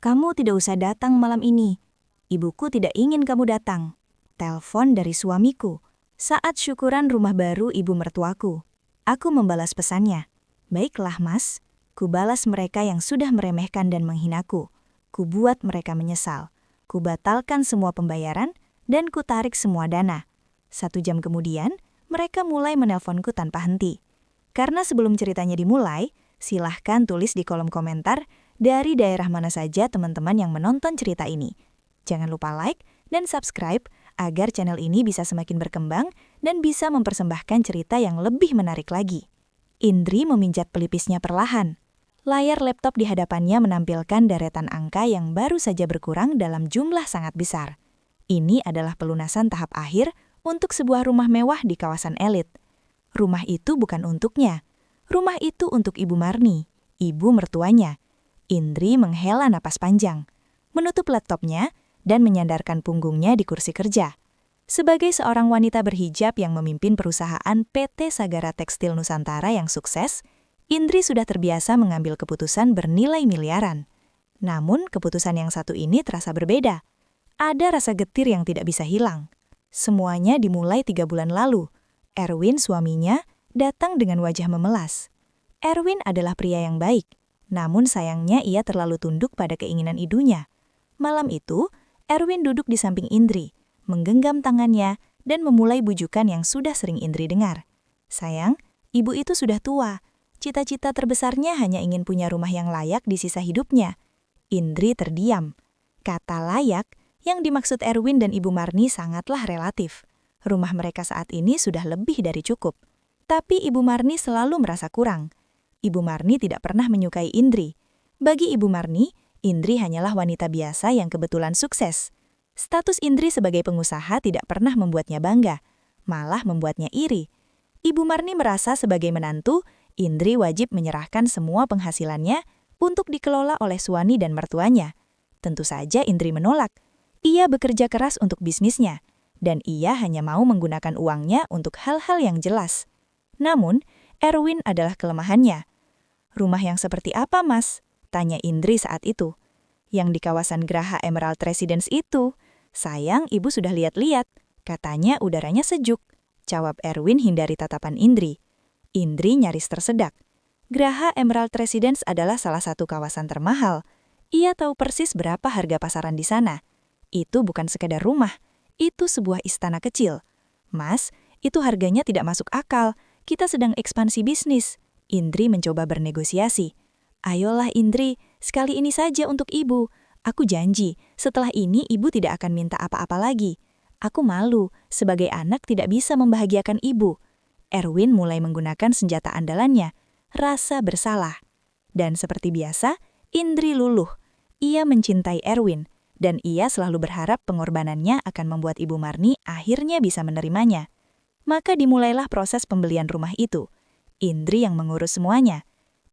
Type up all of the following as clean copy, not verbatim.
Kamu tidak usah datang malam ini. Ibuku tidak ingin kamu datang. Telepon dari suamiku. Saat syukuran rumah baru ibu mertuaku. Aku membalas pesannya. Baiklah mas. Kubalas mereka yang sudah meremehkan dan menghinaku. Kubuat mereka menyesal. Kubatalkan semua pembayaran dan kutarik semua dana. 1 jam kemudian, mereka mulai menelponku tanpa henti. Karena sebelum ceritanya dimulai, silahkan tulis di kolom komentar dari daerah mana saja teman-teman yang menonton cerita ini. Jangan lupa like dan subscribe agar channel ini bisa semakin berkembang dan bisa mempersembahkan cerita yang lebih menarik lagi. Indri memijat pelipisnya perlahan. Layar laptop di hadapannya menampilkan deretan angka yang baru saja berkurang dalam jumlah sangat besar. Ini adalah pelunasan tahap akhir untuk sebuah rumah mewah di kawasan elit. Rumah itu bukan untuknya. Rumah itu untuk Ibu Marni, ibu mertuanya. Indri menghela napas panjang, menutup laptopnya, dan menyandarkan punggungnya di kursi kerja. Sebagai seorang wanita berhijab yang memimpin perusahaan PT Sagara Tekstil Nusantara yang sukses, Indri sudah terbiasa mengambil keputusan bernilai miliaran. Namun, keputusan yang satu ini terasa berbeda. Ada rasa getir yang tidak bisa hilang. Semuanya dimulai 3 bulan lalu. Erwin, suaminya, datang dengan wajah memelas. Erwin adalah pria yang baik, namun sayangnya ia terlalu tunduk pada keinginan idunya. Malam itu, Erwin duduk di samping Indri, menggenggam tangannya, dan memulai bujukan yang sudah sering Indri dengar. Sayang, ibu itu sudah tua. Cita-cita terbesarnya hanya ingin punya rumah yang layak di sisa hidupnya. Indri terdiam. Kata layak yang dimaksud Erwin dan Ibu Marni sangatlah relatif. Rumah mereka saat ini sudah lebih dari cukup. Tapi Ibu Marni selalu merasa kurang. Ibu Marni tidak pernah menyukai Indri. Bagi Ibu Marni, Indri hanyalah wanita biasa yang kebetulan sukses. Status Indri sebagai pengusaha tidak pernah membuatnya bangga, malah membuatnya iri. Ibu Marni merasa sebagai menantu, Indri wajib menyerahkan semua penghasilannya untuk dikelola oleh suami dan mertuanya. Tentu saja Indri menolak. Ia bekerja keras untuk bisnisnya, dan ia hanya mau menggunakan uangnya untuk hal-hal yang jelas. Namun, Erwin adalah kelemahannya. Rumah yang seperti apa, Mas? Tanya Indri saat itu. Yang di kawasan Graha Emerald Residence itu. Sayang, ibu sudah lihat-lihat. Katanya udaranya sejuk. Jawab Erwin hindari tatapan Indri. Indri nyaris tersedak. Graha Emerald Residence adalah salah satu kawasan termahal. Ia tahu persis berapa harga pasaran di sana. Itu bukan sekedar rumah, itu sebuah istana kecil. Mas, itu harganya tidak masuk akal. Kita sedang ekspansi bisnis. Indri mencoba bernegosiasi. Ayolah Indri, sekali ini saja untuk ibu. Aku janji, setelah ini ibu tidak akan minta apa-apa lagi. Aku malu, sebagai anak tidak bisa membahagiakan ibu. Erwin mulai menggunakan senjata andalannya, rasa bersalah. Dan seperti biasa, Indri luluh. Ia mencintai Erwin, dan ia selalu berharap pengorbanannya akan membuat Ibu Marni akhirnya bisa menerimanya. Maka dimulailah proses pembelian rumah itu. Indri yang mengurus semuanya.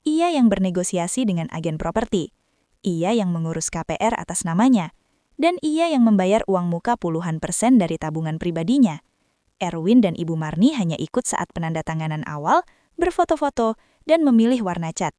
Ia yang bernegosiasi dengan agen properti. Ia yang mengurus KPR atas namanya. Dan ia yang membayar uang muka puluhan % dari tabungan pribadinya. Erwin dan Ibu Marni hanya ikut saat penandatanganan awal, berfoto-foto, dan memilih warna cat.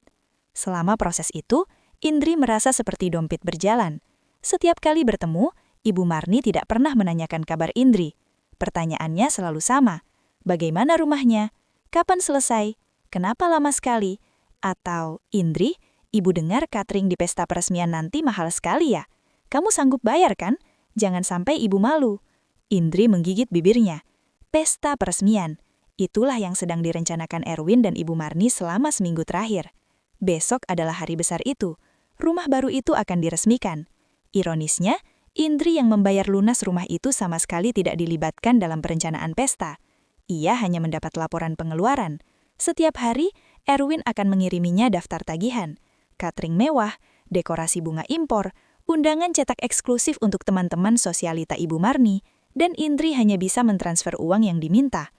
Selama proses itu, Indri merasa seperti dompet berjalan. Setiap kali bertemu, Ibu Marni tidak pernah menanyakan kabar Indri. Pertanyaannya selalu sama. Bagaimana rumahnya? Kapan selesai? Kenapa lama sekali? Atau, Indri, ibu dengar catering di pesta peresmian nanti mahal sekali ya? Kamu sanggup bayar kan? Jangan sampai ibu malu. Indri menggigit bibirnya. Pesta peresmian. Itulah yang sedang direncanakan Erwin dan Ibu Marni selama seminggu terakhir. Besok adalah hari besar itu. Rumah baru itu akan diresmikan. Ironisnya, Indri yang membayar lunas rumah itu sama sekali tidak dilibatkan dalam perencanaan pesta. Ia hanya mendapat laporan pengeluaran. Setiap hari, Erwin akan mengiriminya daftar tagihan, catering mewah, dekorasi bunga impor, undangan cetak eksklusif untuk teman-teman sosialita Ibu Marni, dan Indri hanya bisa mentransfer uang yang diminta.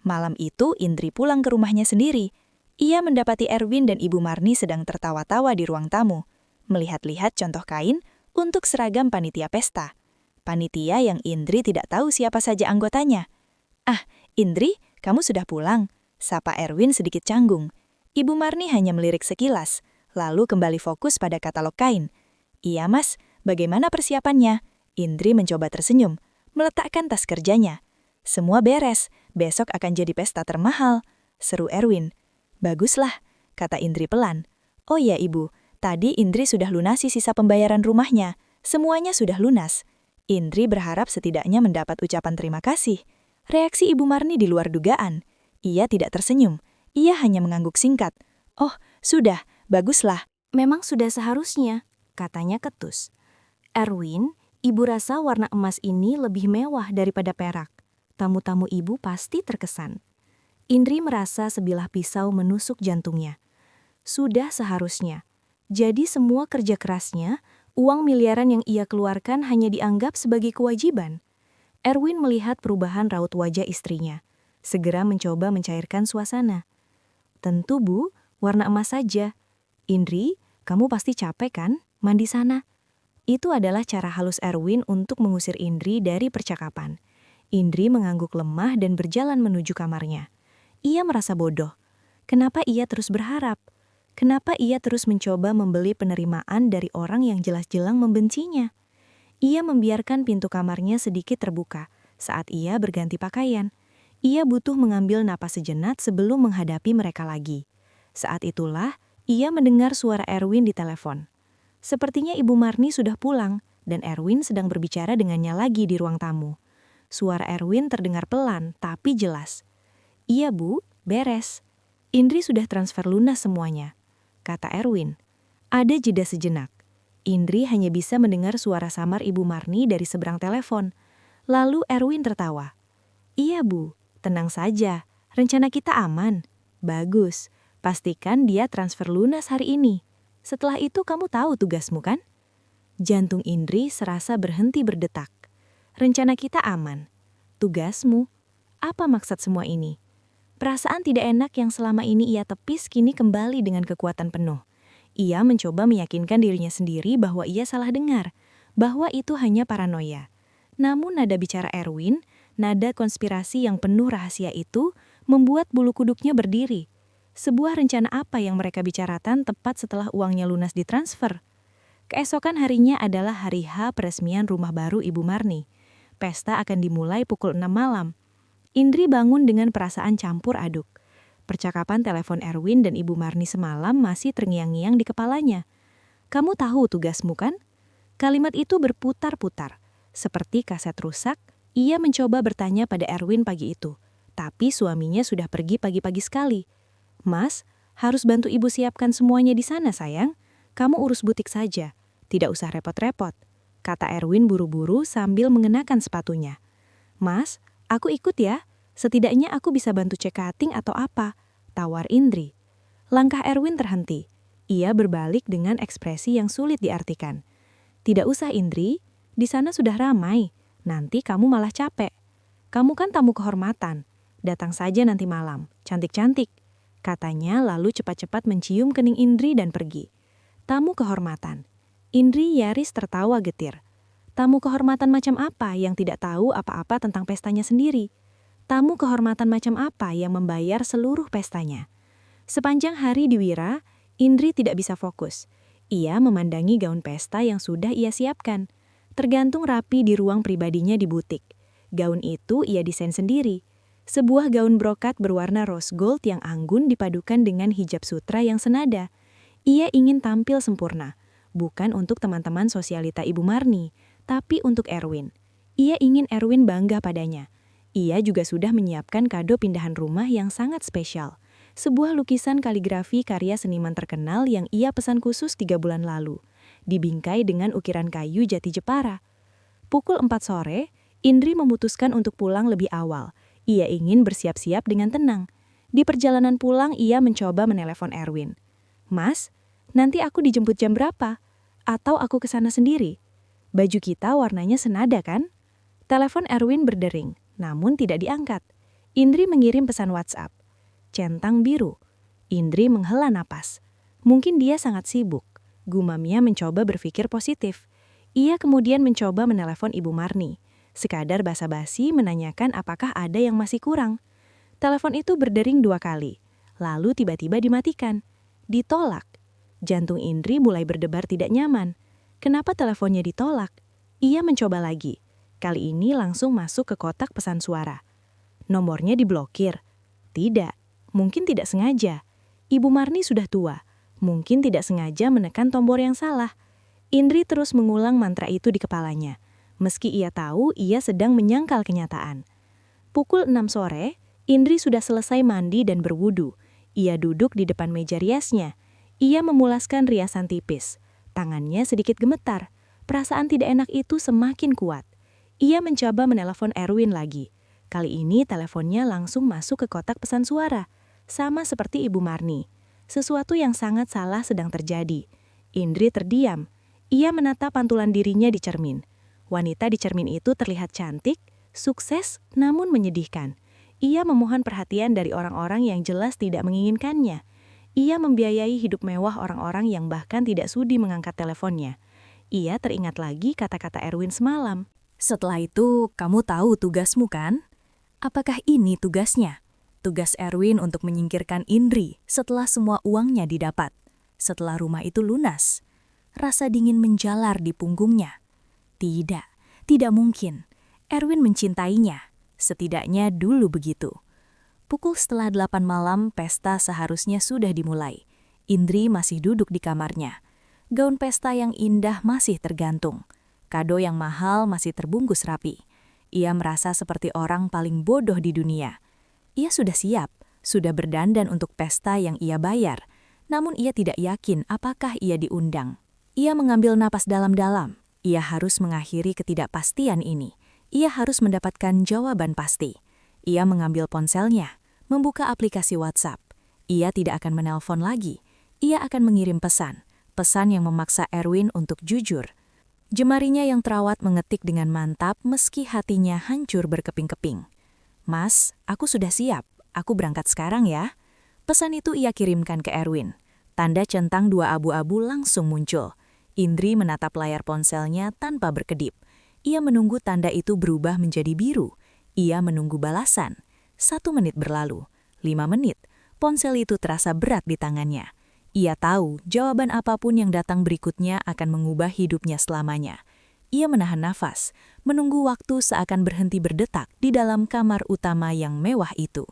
Malam itu, Indri pulang ke rumahnya sendiri. Ia mendapati Erwin dan Ibu Marni sedang tertawa-tawa di ruang tamu, melihat-lihat contoh kain untuk seragam panitia pesta. Panitia yang Indri tidak tahu siapa saja anggotanya. Ah, Indri, kamu sudah pulang? Sapa Erwin sedikit canggung. Ibu Marni hanya melirik sekilas, lalu kembali fokus pada katalog kain. Iya mas, bagaimana persiapannya? Indri mencoba tersenyum, meletakkan tas kerjanya. Semua beres, besok akan jadi pesta termahal, seru Erwin. Baguslah, kata Indri pelan. Oh iya ibu, tadi Indri sudah lunasi sisa pembayaran rumahnya. Semuanya sudah lunas. Indri berharap setidaknya mendapat ucapan terima kasih. Reaksi Ibu Marni di luar dugaan. Ia tidak tersenyum. Ia hanya mengangguk singkat. Oh, sudah, baguslah. Memang sudah seharusnya, katanya ketus. Erwin, ibu rasa warna emas ini lebih mewah daripada perak. Tamu-tamu ibu pasti terkesan. Indri merasa sebilah pisau menusuk jantungnya. Sudah seharusnya. Jadi semua kerja kerasnya, uang miliaran yang ia keluarkan hanya dianggap sebagai kewajiban. Erwin melihat perubahan raut wajah istrinya. Segera mencoba mencairkan suasana. Tentu Bu, warna emas saja. Indri, kamu pasti capek kan? Mandi sana. Itu adalah cara halus Erwin untuk mengusir Indri dari percakapan. Indri mengangguk lemah dan berjalan menuju kamarnya. Ia merasa bodoh. Kenapa ia terus berharap? Kenapa ia terus mencoba membeli penerimaan dari orang yang jelas-jelas membencinya? Ia membiarkan pintu kamarnya sedikit terbuka saat ia berganti pakaian. Ia butuh mengambil napas sejenak sebelum menghadapi mereka lagi. Saat itulah, ia mendengar suara Erwin di telepon. Sepertinya Ibu Marni sudah pulang, dan Erwin sedang berbicara dengannya lagi di ruang tamu. Suara Erwin terdengar pelan, tapi jelas. Iya Bu, beres. Indri sudah transfer lunas semuanya, kata Erwin. Ada jeda sejenak. Indri hanya bisa mendengar suara samar Ibu Marni dari seberang telepon. Lalu Erwin tertawa. Iya Bu, tenang saja, rencana kita aman. Bagus, pastikan dia transfer lunas hari ini. Setelah itu kamu tahu tugasmu kan? Jantung Indri serasa berhenti berdetak. Rencana kita aman. Tugasmu? Apa maksud semua ini? Perasaan tidak enak yang selama ini ia tepis kini kembali dengan kekuatan penuh. Ia mencoba meyakinkan dirinya sendiri bahwa ia salah dengar, bahwa itu hanya paranoia. Namun nada bicara Erwin, nada konspirasi yang penuh rahasia itu, membuat bulu kuduknya berdiri. Sebuah rencana apa yang mereka bicarakan tepat setelah uangnya lunas ditransfer? Keesokan harinya adalah hari H peresmian rumah baru Ibu Marni. Pesta akan dimulai pukul 6 malam. Indri bangun dengan perasaan campur aduk. Percakapan telepon Erwin dan Ibu Marni semalam masih terngiang-ngiang di kepalanya. Kamu tahu tugasmu kan? Kalimat itu berputar-putar. Seperti kaset rusak, ia mencoba bertanya pada Erwin pagi itu. Tapi suaminya sudah pergi pagi-pagi sekali. Mas, harus bantu ibu siapkan semuanya di sana sayang. Kamu urus butik saja. Tidak usah repot-repot, kata Erwin buru-buru sambil mengenakan sepatunya. Mas, aku ikut ya. Setidaknya aku bisa bantu cek cutting atau apa, tawar Indri. Langkah Erwin terhenti. Ia berbalik dengan ekspresi yang sulit diartikan. Tidak usah Indri, di sana sudah ramai. Nanti kamu malah capek. Kamu kan tamu kehormatan. Datang saja nanti malam, cantik-cantik, katanya lalu cepat-cepat mencium kening Indri dan pergi. Tamu kehormatan. Indri nyaris tertawa getir. Tamu kehormatan macam apa yang tidak tahu apa-apa tentang pestanya sendiri? Tamu kehormatan macam apa yang membayar seluruh pestanya? Sepanjang hari di Wira, Indri tidak bisa fokus. Ia memandangi gaun pesta yang sudah ia siapkan. Tergantung rapi di ruang pribadinya di butik. Gaun itu ia desain sendiri. Sebuah gaun brokat berwarna rose gold yang anggun dipadukan dengan hijab sutra yang senada. Ia ingin tampil sempurna. Bukan untuk teman-teman sosialita Ibu Marni, tapi untuk Erwin. Ia ingin Erwin bangga padanya. Ia juga sudah menyiapkan kado pindahan rumah yang sangat spesial. Sebuah lukisan kaligrafi karya seniman terkenal yang ia pesan khusus 3 bulan lalu. Dibingkai dengan ukiran kayu jati Jepara. Pukul 4 sore, Indri memutuskan untuk pulang lebih awal. Ia ingin bersiap-siap dengan tenang. Di perjalanan pulang, ia mencoba menelepon Erwin. Mas, nanti aku dijemput jam berapa? Atau aku ke sana sendiri? Baju kita warnanya senada kan? Telepon Erwin berdering, namun tidak diangkat. Indri mengirim pesan WhatsApp. Centang biru. Indri menghela napas. Mungkin dia sangat sibuk. Gumamnya mencoba berpikir positif. Ia kemudian mencoba menelepon Ibu Marni. Sekadar basa-basi menanyakan apakah ada yang masih kurang. Telepon itu berdering 2 kali. Lalu tiba-tiba dimatikan. Ditolak. Jantung Indri mulai berdebar tidak nyaman. Kenapa teleponnya ditolak? Ia mencoba lagi. Kali ini langsung masuk ke kotak pesan suara. Nomornya diblokir. Tidak, mungkin tidak sengaja. Ibu Marni sudah tua. Mungkin tidak sengaja menekan tombol yang salah. Indri terus mengulang mantra itu di kepalanya. Meski ia tahu ia sedang menyangkal kenyataan. Pukul 6 sore, Indri sudah selesai mandi dan berwudu. Ia duduk di depan meja riasnya. Ia memulaskan riasan tipis. Tangannya sedikit gemetar. Perasaan tidak enak itu semakin kuat. Ia mencoba menelepon Erwin lagi. Kali ini teleponnya langsung masuk ke kotak pesan suara. Sama seperti Ibu Marni. Sesuatu yang sangat salah sedang terjadi. Indri terdiam. Ia menatap pantulan dirinya di cermin. Wanita di cermin itu terlihat cantik, sukses, namun menyedihkan. Ia memohon perhatian dari orang-orang yang jelas tidak menginginkannya. Ia membiayai hidup mewah orang-orang yang bahkan tidak sudi mengangkat teleponnya. Ia teringat lagi kata-kata Erwin semalam. Setelah itu, kamu tahu tugasmu kan? Apakah ini tugasnya? Tugas Erwin untuk menyingkirkan Indri setelah semua uangnya didapat. Setelah rumah itu lunas. Rasa dingin menjalar di punggungnya. Tidak mungkin. Erwin mencintainya. Setidaknya dulu begitu. Pukul setelah 8 malam, pesta seharusnya sudah dimulai. Indri masih duduk di kamarnya. Gaun pesta yang indah masih tergantung. Kado yang mahal masih terbungkus rapi. Ia merasa seperti orang paling bodoh di dunia. Ia sudah siap, sudah berdandan untuk pesta yang ia bayar. Namun ia tidak yakin apakah ia diundang. Ia mengambil napas dalam-dalam. Ia harus mengakhiri ketidakpastian ini. Ia harus mendapatkan jawaban pasti. Ia mengambil ponselnya, membuka aplikasi WhatsApp. Ia tidak akan menelpon lagi. Ia akan mengirim pesan. Pesan yang memaksa Erwin untuk jujur. Jemarinya yang terawat mengetik dengan mantap meski hatinya hancur berkeping-keping. Mas, aku sudah siap. Aku berangkat sekarang ya. Pesan itu ia kirimkan ke Erwin. Tanda centang 2 abu-abu langsung muncul. Indri menatap layar ponselnya tanpa berkedip. Ia menunggu tanda itu berubah menjadi biru. Ia menunggu balasan. 1 menit berlalu. 5 menit. Ponsel itu terasa berat di tangannya. Ia tahu jawaban apapun yang datang berikutnya akan mengubah hidupnya selamanya. Ia menahan nafas, menunggu waktu seakan berhenti berdetak di dalam kamar utama yang mewah itu.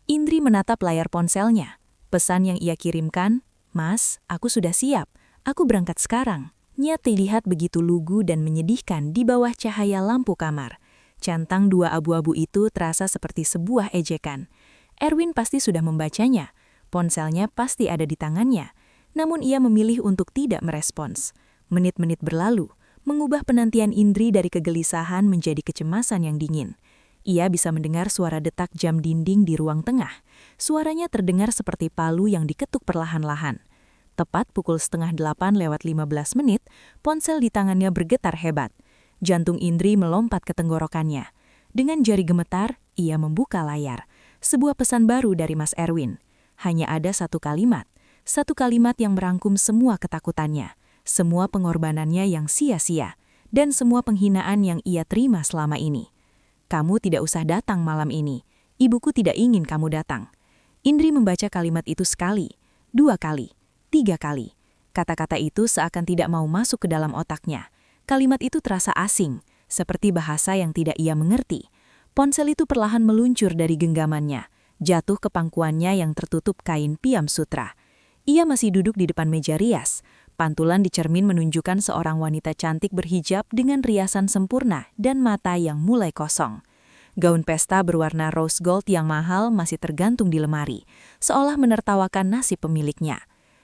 Indri menatap layar ponselnya. Pesan yang ia kirimkan, "Mas, aku sudah siap. Aku berangkat sekarang." Nya terlihat begitu lugu dan menyedihkan di bawah cahaya lampu kamar. Centang 2 abu-abu itu terasa seperti sebuah ejekan. Erwin pasti sudah membacanya. Ponselnya pasti ada di tangannya. Namun ia memilih untuk tidak merespons. Menit-menit berlalu, mengubah penantian Indri dari kegelisahan menjadi kecemasan yang dingin. Ia bisa mendengar suara detak jam dinding di ruang tengah. Suaranya terdengar seperti palu yang diketuk perlahan-lahan. Tepat pukul 7:30 ponsel di tangannya bergetar hebat. Jantung Indri melompat ke tenggorokannya. Dengan jari gemetar, ia membuka layar. Sebuah pesan baru dari Mas Erwin. Hanya ada 1 kalimat. 1 kalimat yang merangkum semua ketakutannya. Semua pengorbanannya yang sia-sia. Dan semua penghinaan yang ia terima selama ini. "Kamu tidak usah datang malam ini. Ibuku tidak ingin kamu datang." Indri membaca kalimat itu sekali, 2 kali. 3 kali. Kata-kata itu seakan tidak mau masuk ke dalam otaknya. Kalimat itu terasa asing, seperti bahasa yang tidak ia mengerti. Ponsel itu perlahan meluncur dari genggamannya, jatuh ke pangkuannya yang tertutup kain piam sutra. Ia masih duduk di depan meja rias. Pantulan di cermin menunjukkan seorang wanita cantik berhijab dengan riasan sempurna dan mata yang mulai kosong. Gaun pesta berwarna rose gold yang mahal masih tergantung di lemari, seolah menertawakan nasib pemiliknya.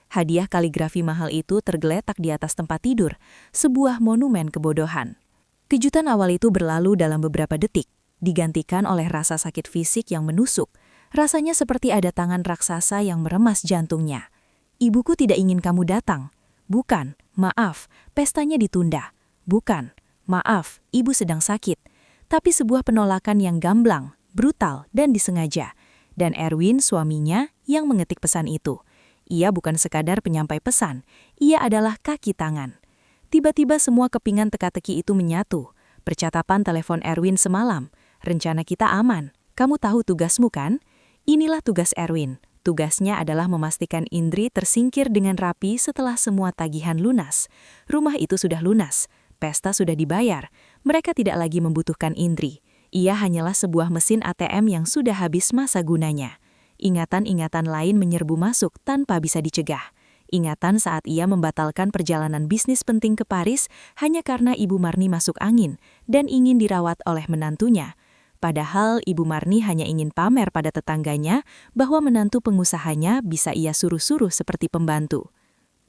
Hadiah kaligrafi mahal itu tergeletak di atas tempat tidur, sebuah monumen kebodohan. Kejutan awal itu berlalu dalam beberapa detik, digantikan oleh rasa sakit fisik yang menusuk. Rasanya seperti ada tangan raksasa yang meremas jantungnya. "Ibuku tidak ingin kamu datang." "Bukan, maaf, pestanya ditunda." "Bukan, maaf, ibu sedang sakit." Tapi sebuah penolakan yang gamblang, brutal, dan disengaja. Dan Erwin, suaminya, yang mengetik pesan itu. Ia bukan sekadar penyampai pesan, ia adalah kaki tangan. Tiba-tiba semua kepingan teka-teki itu menyatu. Percakapan telepon Erwin semalam. "Rencana kita aman. Kamu tahu tugasmu kan?" Inilah tugas Erwin, Tugasnya adalah memastikan Indri tersingkir dengan rapi setelah semua tagihan lunas. Rumah itu sudah lunas, pesta sudah dibayar, mereka tidak lagi membutuhkan Indri. Ia hanyalah sebuah mesin ATM yang sudah habis masa gunanya. Ingatan-ingatan lain menyerbu masuk tanpa bisa dicegah. Ingatan saat ia membatalkan perjalanan bisnis penting ke Paris hanya karena Ibu Marni masuk angin dan ingin dirawat oleh menantunya. Padahal Ibu Marni hanya ingin pamer pada tetangganya bahwa menantu pengusahanya bisa ia suruh-suruh seperti pembantu.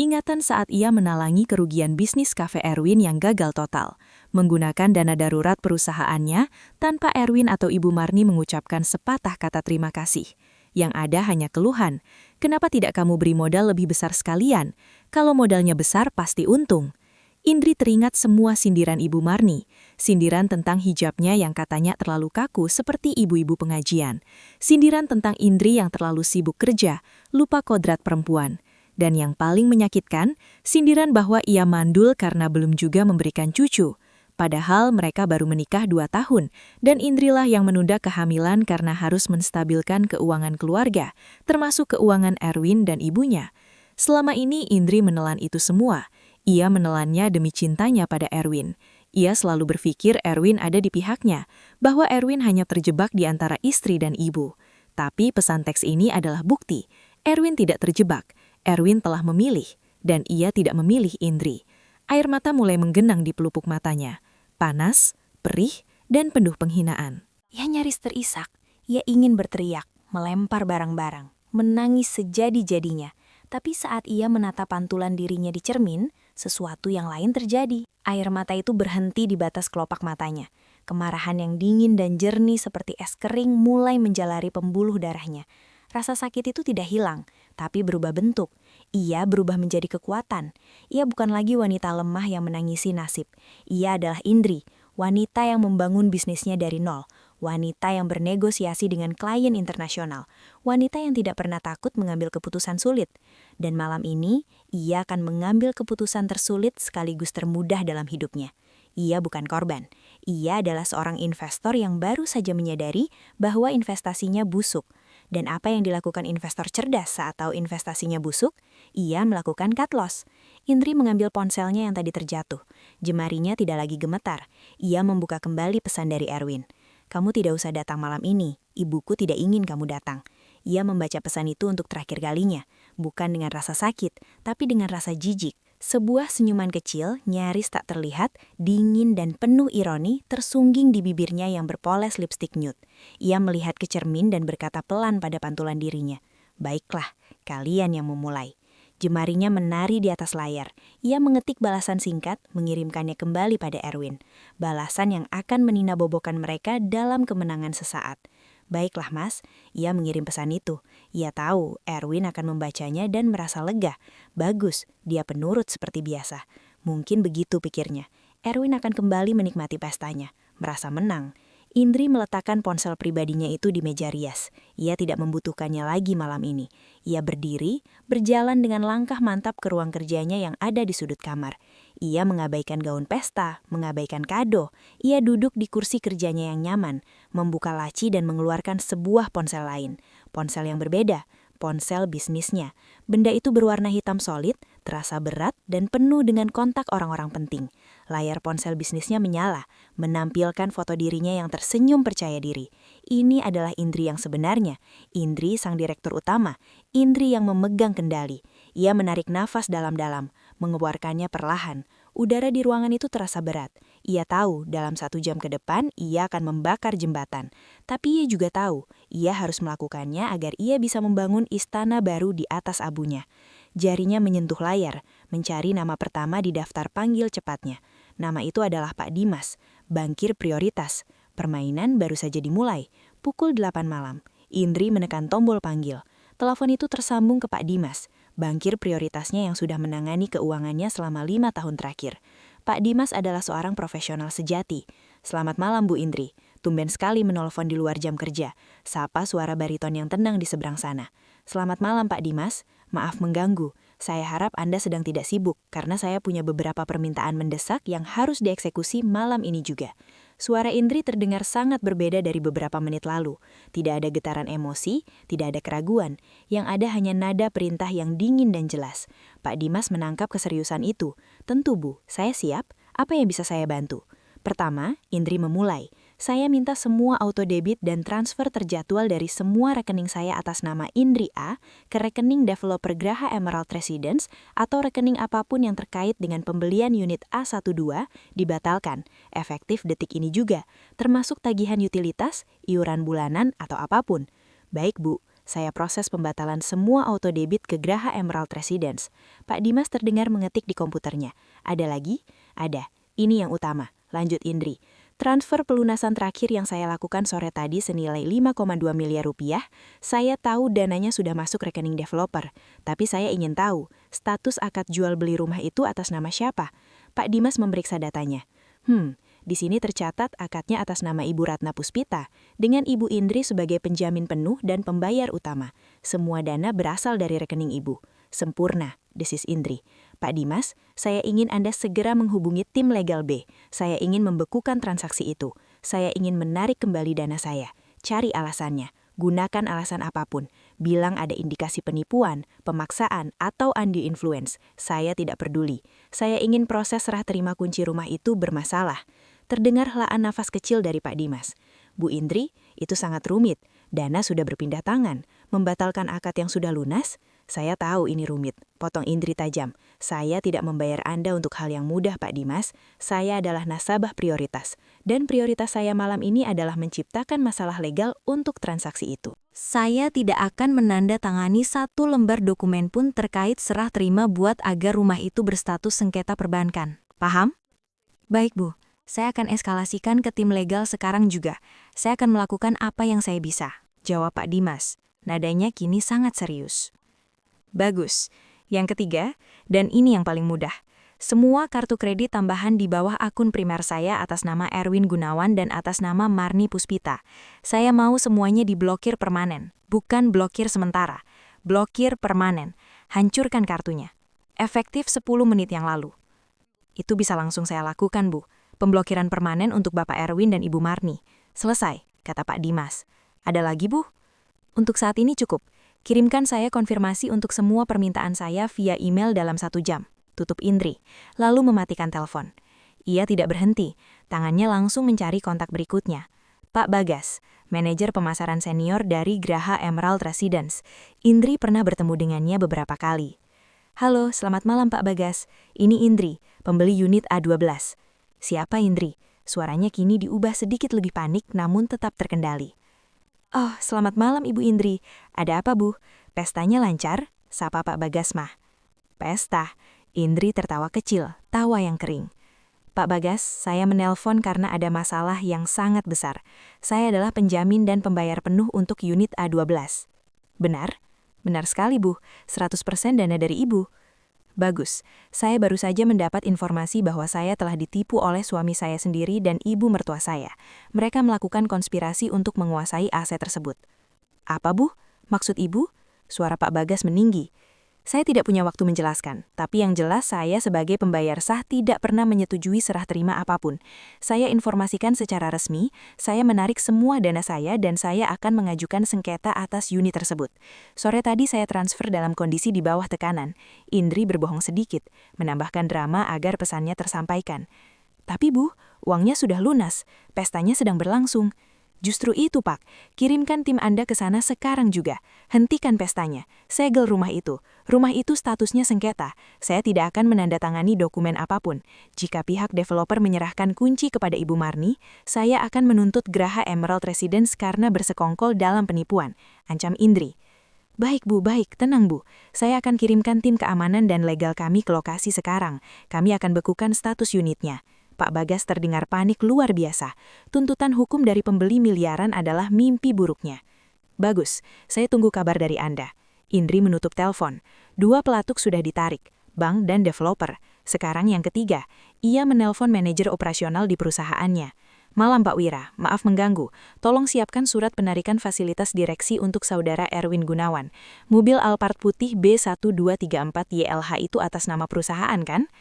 Ingatan saat ia menalangi kerugian bisnis kafe Erwin yang gagal total, menggunakan dana darurat perusahaannya tanpa Erwin atau Ibu Marni mengucapkan sepatah kata terima kasih. Yang ada hanya keluhan, kenapa tidak kamu beri modal lebih besar sekalian? Kalau modalnya besar pasti untung. Indri teringat semua sindiran Ibu Marni, sindiran tentang hijabnya yang katanya terlalu kaku seperti ibu-ibu pengajian, sindiran tentang Indri yang terlalu sibuk kerja, lupa kodrat perempuan, dan yang paling menyakitkan, sindiran bahwa ia mandul karena belum juga memberikan cucu. Padahal mereka baru menikah 2 tahun, dan Indrilah yang menunda kehamilan karena harus menstabilkan keuangan keluarga, termasuk keuangan Erwin dan ibunya. Selama ini Indri menelan itu semua. Ia menelannya demi cintanya pada Erwin. Ia selalu berpikir Erwin ada di pihaknya, bahwa Erwin hanya terjebak di antara istri dan ibu. Tapi pesan teks ini adalah bukti. Erwin tidak terjebak. Erwin telah memilih, dan ia tidak memilih Indri. Air mata mulai menggenang di pelupuk matanya. Panas, perih, dan penuh penghinaan. Ia nyaris terisak. Ia ingin berteriak, melempar barang-barang, menangis sejadi-jadinya. Tapi saat ia menatap pantulan dirinya di cermin, sesuatu yang lain terjadi. Air mata itu berhenti di batas kelopak matanya. Kemarahan yang dingin dan jernih seperti es kering mulai menjalari pembuluh darahnya. Rasa sakit itu tidak hilang, tapi berubah bentuk. Ia berubah menjadi kekuatan. Ia bukan lagi wanita lemah yang menangisi nasib. Ia adalah Indri, wanita yang membangun bisnisnya dari nol. Wanita yang bernegosiasi dengan klien internasional, wanita yang tidak pernah takut mengambil keputusan sulit. Dan malam ini, ia akan mengambil keputusan tersulit sekaligus termudah dalam hidupnya. Ia bukan korban. Ia adalah seorang investor yang baru saja menyadari bahwa investasinya busuk. Dan apa yang dilakukan investor cerdas saat tahu investasinya busuk? Ia melakukan cut loss. Indri mengambil ponselnya yang tadi terjatuh. Jemarinya tidak lagi gemetar. Ia membuka kembali pesan dari Erwin. Kamu tidak usah datang malam ini, ibuku tidak ingin kamu datang. Ia membaca pesan itu untuk terakhir kalinya, bukan dengan rasa sakit, tapi dengan rasa jijik. Sebuah senyuman kecil, nyaris tak terlihat, dingin dan penuh ironi, tersungging di bibirnya yang berpoles lipstik nude. Ia melihat ke cermin dan berkata pelan pada pantulan dirinya, "Baiklah, kalian yang memulai." Jemarinya menari di atas layar. Ia mengetik balasan singkat, mengirimkannya kembali pada Erwin. Balasan yang akan meninabobokan mereka dalam kemenangan sesaat. Baiklah mas, ia mengirim pesan itu. Ia tahu Erwin akan membacanya dan merasa lega. Bagus, dia penurut seperti biasa. Mungkin begitu pikirnya. Erwin akan kembali menikmati pestanya, merasa menang. Indri meletakkan ponsel pribadinya itu di meja rias. Ia tidak membutuhkannya lagi malam ini. Ia berdiri, berjalan dengan langkah mantap ke ruang kerjanya yang ada di sudut kamar. Ia mengabaikan gaun pesta, mengabaikan kado. Ia duduk di kursi kerjanya yang nyaman, membuka laci dan mengeluarkan sebuah ponsel lain. Ponsel yang berbeda, ponsel bisnisnya. Benda itu berwarna hitam solid, terasa berat dan penuh dengan kontak orang-orang penting. Layar ponsel bisnisnya menyala, menampilkan foto dirinya yang tersenyum percaya diri. Ini adalah Indri yang sebenarnya. Indri sang direktur utama. Indri yang memegang kendali. Ia menarik nafas dalam-dalam, mengeluarkannya perlahan. Udara di ruangan itu terasa berat. Ia tahu dalam 1 jam ke depan ia akan membakar jembatan. Tapi ia juga tahu, ia harus melakukannya agar ia bisa membangun istana baru di atas abunya. Jarinya menyentuh layar, mencari nama pertama di daftar panggil cepatnya. Nama itu adalah Pak Dimas, bankir prioritas. Permainan baru saja dimulai, pukul 8 malam. Indri menekan tombol panggil. Telepon itu tersambung ke Pak Dimas, bankir prioritasnya yang sudah menangani keuangannya selama 5 tahun terakhir. Pak Dimas adalah seorang profesional sejati. "Selamat malam Bu Indri." Tumben sekali menelpon di luar jam kerja. Sapa suara bariton yang tenang di seberang sana. "Selamat malam Pak Dimas. Maaf mengganggu. Saya harap Anda sedang tidak sibuk, karena saya punya beberapa permintaan mendesak yang harus dieksekusi malam ini juga." Suara Indri terdengar sangat berbeda dari beberapa menit lalu. Tidak ada getaran emosi, tidak ada keraguan. Yang ada hanya nada perintah yang dingin dan jelas. Pak Dimas menangkap keseriusan itu. Tentu, Bu, saya siap. Apa yang bisa saya bantu? Pertama, Indri memulai. Saya minta semua auto debit dan transfer terjadwal dari semua rekening saya atas nama Indri A ke rekening developer Graha Emerald Residence atau rekening apapun yang terkait dengan pembelian unit A12 dibatalkan, efektif detik ini juga, termasuk tagihan utilitas, iuran bulanan, atau apapun. Baik, Bu. Saya proses pembatalan semua auto debit ke Graha Emerald Residence. Pak Dimas terdengar mengetik di komputernya. Ada lagi? Ada. Ini yang utama. Lanjut Indri. Transfer pelunasan terakhir yang saya lakukan sore tadi senilai 5,2 miliar rupiah, saya tahu dananya sudah masuk rekening developer. Tapi saya ingin tahu, status akad jual beli rumah itu atas nama siapa? Pak Dimas memeriksa datanya. Di sini tercatat akadnya atas nama Ibu Ratna Puspita, dengan Ibu Indri sebagai penjamin penuh dan pembayar utama. Semua dana berasal dari rekening Ibu. Sempurna, desis Indri. Pak Dimas, saya ingin Anda segera menghubungi tim legal B. Saya ingin membekukan transaksi itu. Saya ingin menarik kembali dana saya. Cari alasannya. Gunakan alasan apapun. Bilang ada indikasi penipuan, pemaksaan, atau undue influence. Saya tidak peduli. Saya ingin proses serah terima kunci rumah itu bermasalah. Terdengar helaan nafas kecil dari Pak Dimas. Bu Indri, itu sangat rumit. Dana sudah berpindah tangan. Membatalkan akad yang sudah lunas? Saya tahu ini rumit, potong Indri tajam. Saya tidak membayar Anda untuk hal yang mudah, Pak Dimas. Saya adalah nasabah prioritas. Dan prioritas saya malam ini adalah menciptakan masalah legal untuk transaksi itu. Saya tidak akan menandatangani satu lembar dokumen pun terkait serah terima buat agar rumah itu berstatus sengketa perbankan. Paham? Baik, Bu. Saya akan eskalasikan ke tim legal sekarang juga. Saya akan melakukan apa yang saya bisa. Jawab Pak Dimas. Nadanya kini sangat serius. Bagus. Yang ketiga, dan ini yang paling mudah. Semua kartu kredit tambahan di bawah akun primer saya atas nama Erwin Gunawan dan atas nama Marni Puspita. Saya mau semuanya diblokir permanen, bukan blokir sementara. Blokir permanen. Hancurkan kartunya. Efektif 10 menit yang lalu. Itu bisa langsung saya lakukan, Bu. Pemblokiran permanen untuk Bapak Erwin dan Ibu Marni. Selesai, kata Pak Dimas. Ada lagi, Bu? Untuk saat ini cukup. Kirimkan saya konfirmasi untuk semua permintaan saya via email dalam 1 jam. Tutup Indri, lalu mematikan telepon. Ia tidak berhenti, tangannya langsung mencari kontak berikutnya. Pak Bagas, manajer pemasaran senior dari Graha Emerald Residence. Indri pernah bertemu dengannya beberapa kali. Halo, selamat malam Pak Bagas. Ini Indri, pembeli unit A12. Siapa Indri? Suaranya kini diubah sedikit lebih panik namun tetap terkendali. Oh, selamat malam Ibu Indri. Ada apa, Bu? Pestanya lancar? Sapa Pak Bagas mah. Pesta? Indri tertawa kecil, tawa yang kering. Pak Bagas, saya menelpon karena ada masalah yang sangat besar. Saya adalah penjamin dan pembayar penuh untuk unit A12. Benar? Benar sekali, Bu. 100% dana dari Ibu. Bagus, saya baru saja mendapat informasi bahwa saya telah ditipu oleh suami saya sendiri dan ibu mertua saya. Mereka melakukan konspirasi untuk menguasai aset tersebut. Apa, Bu? Maksud Ibu? Suara Pak Bagas meninggi. Saya tidak punya waktu menjelaskan, tapi yang jelas saya sebagai pembayar sah tidak pernah menyetujui serah terima apapun. Saya informasikan secara resmi, saya menarik semua dana saya dan saya akan mengajukan sengketa atas unit tersebut. Sore tadi saya transfer dalam kondisi di bawah tekanan. Indri berbohong sedikit, menambahkan drama agar pesannya tersampaikan. Tapi Bu, uangnya sudah lunas, pestanya sedang berlangsung. Justru itu, Pak. Kirimkan tim Anda ke sana sekarang juga. Hentikan pestanya. Segel rumah itu. Rumah itu statusnya sengketa. Saya tidak akan menandatangani dokumen apapun. Jika pihak developer menyerahkan kunci kepada Ibu Marni, saya akan menuntut Graha Emerald Residence karena bersekongkol dalam penipuan. Ancam Indri. Baik, Bu, baik. Tenang, Bu. Saya akan kirimkan tim keamanan dan legal kami ke lokasi sekarang. Kami akan bekukan status unitnya. Pak Bagas terdengar panik luar biasa. Tuntutan hukum dari pembeli miliaran adalah mimpi buruknya. Bagus, saya tunggu kabar dari Anda. Indri menutup telepon. 2 pelatuk sudah ditarik, bank dan developer. Sekarang yang ketiga, ia menelpon manajer operasional di perusahaannya. Malam Pak Wira, maaf mengganggu. Tolong siapkan surat penarikan fasilitas direksi untuk saudara Erwin Gunawan. Mobil Alphard putih B1234YLH itu atas nama perusahaan kan?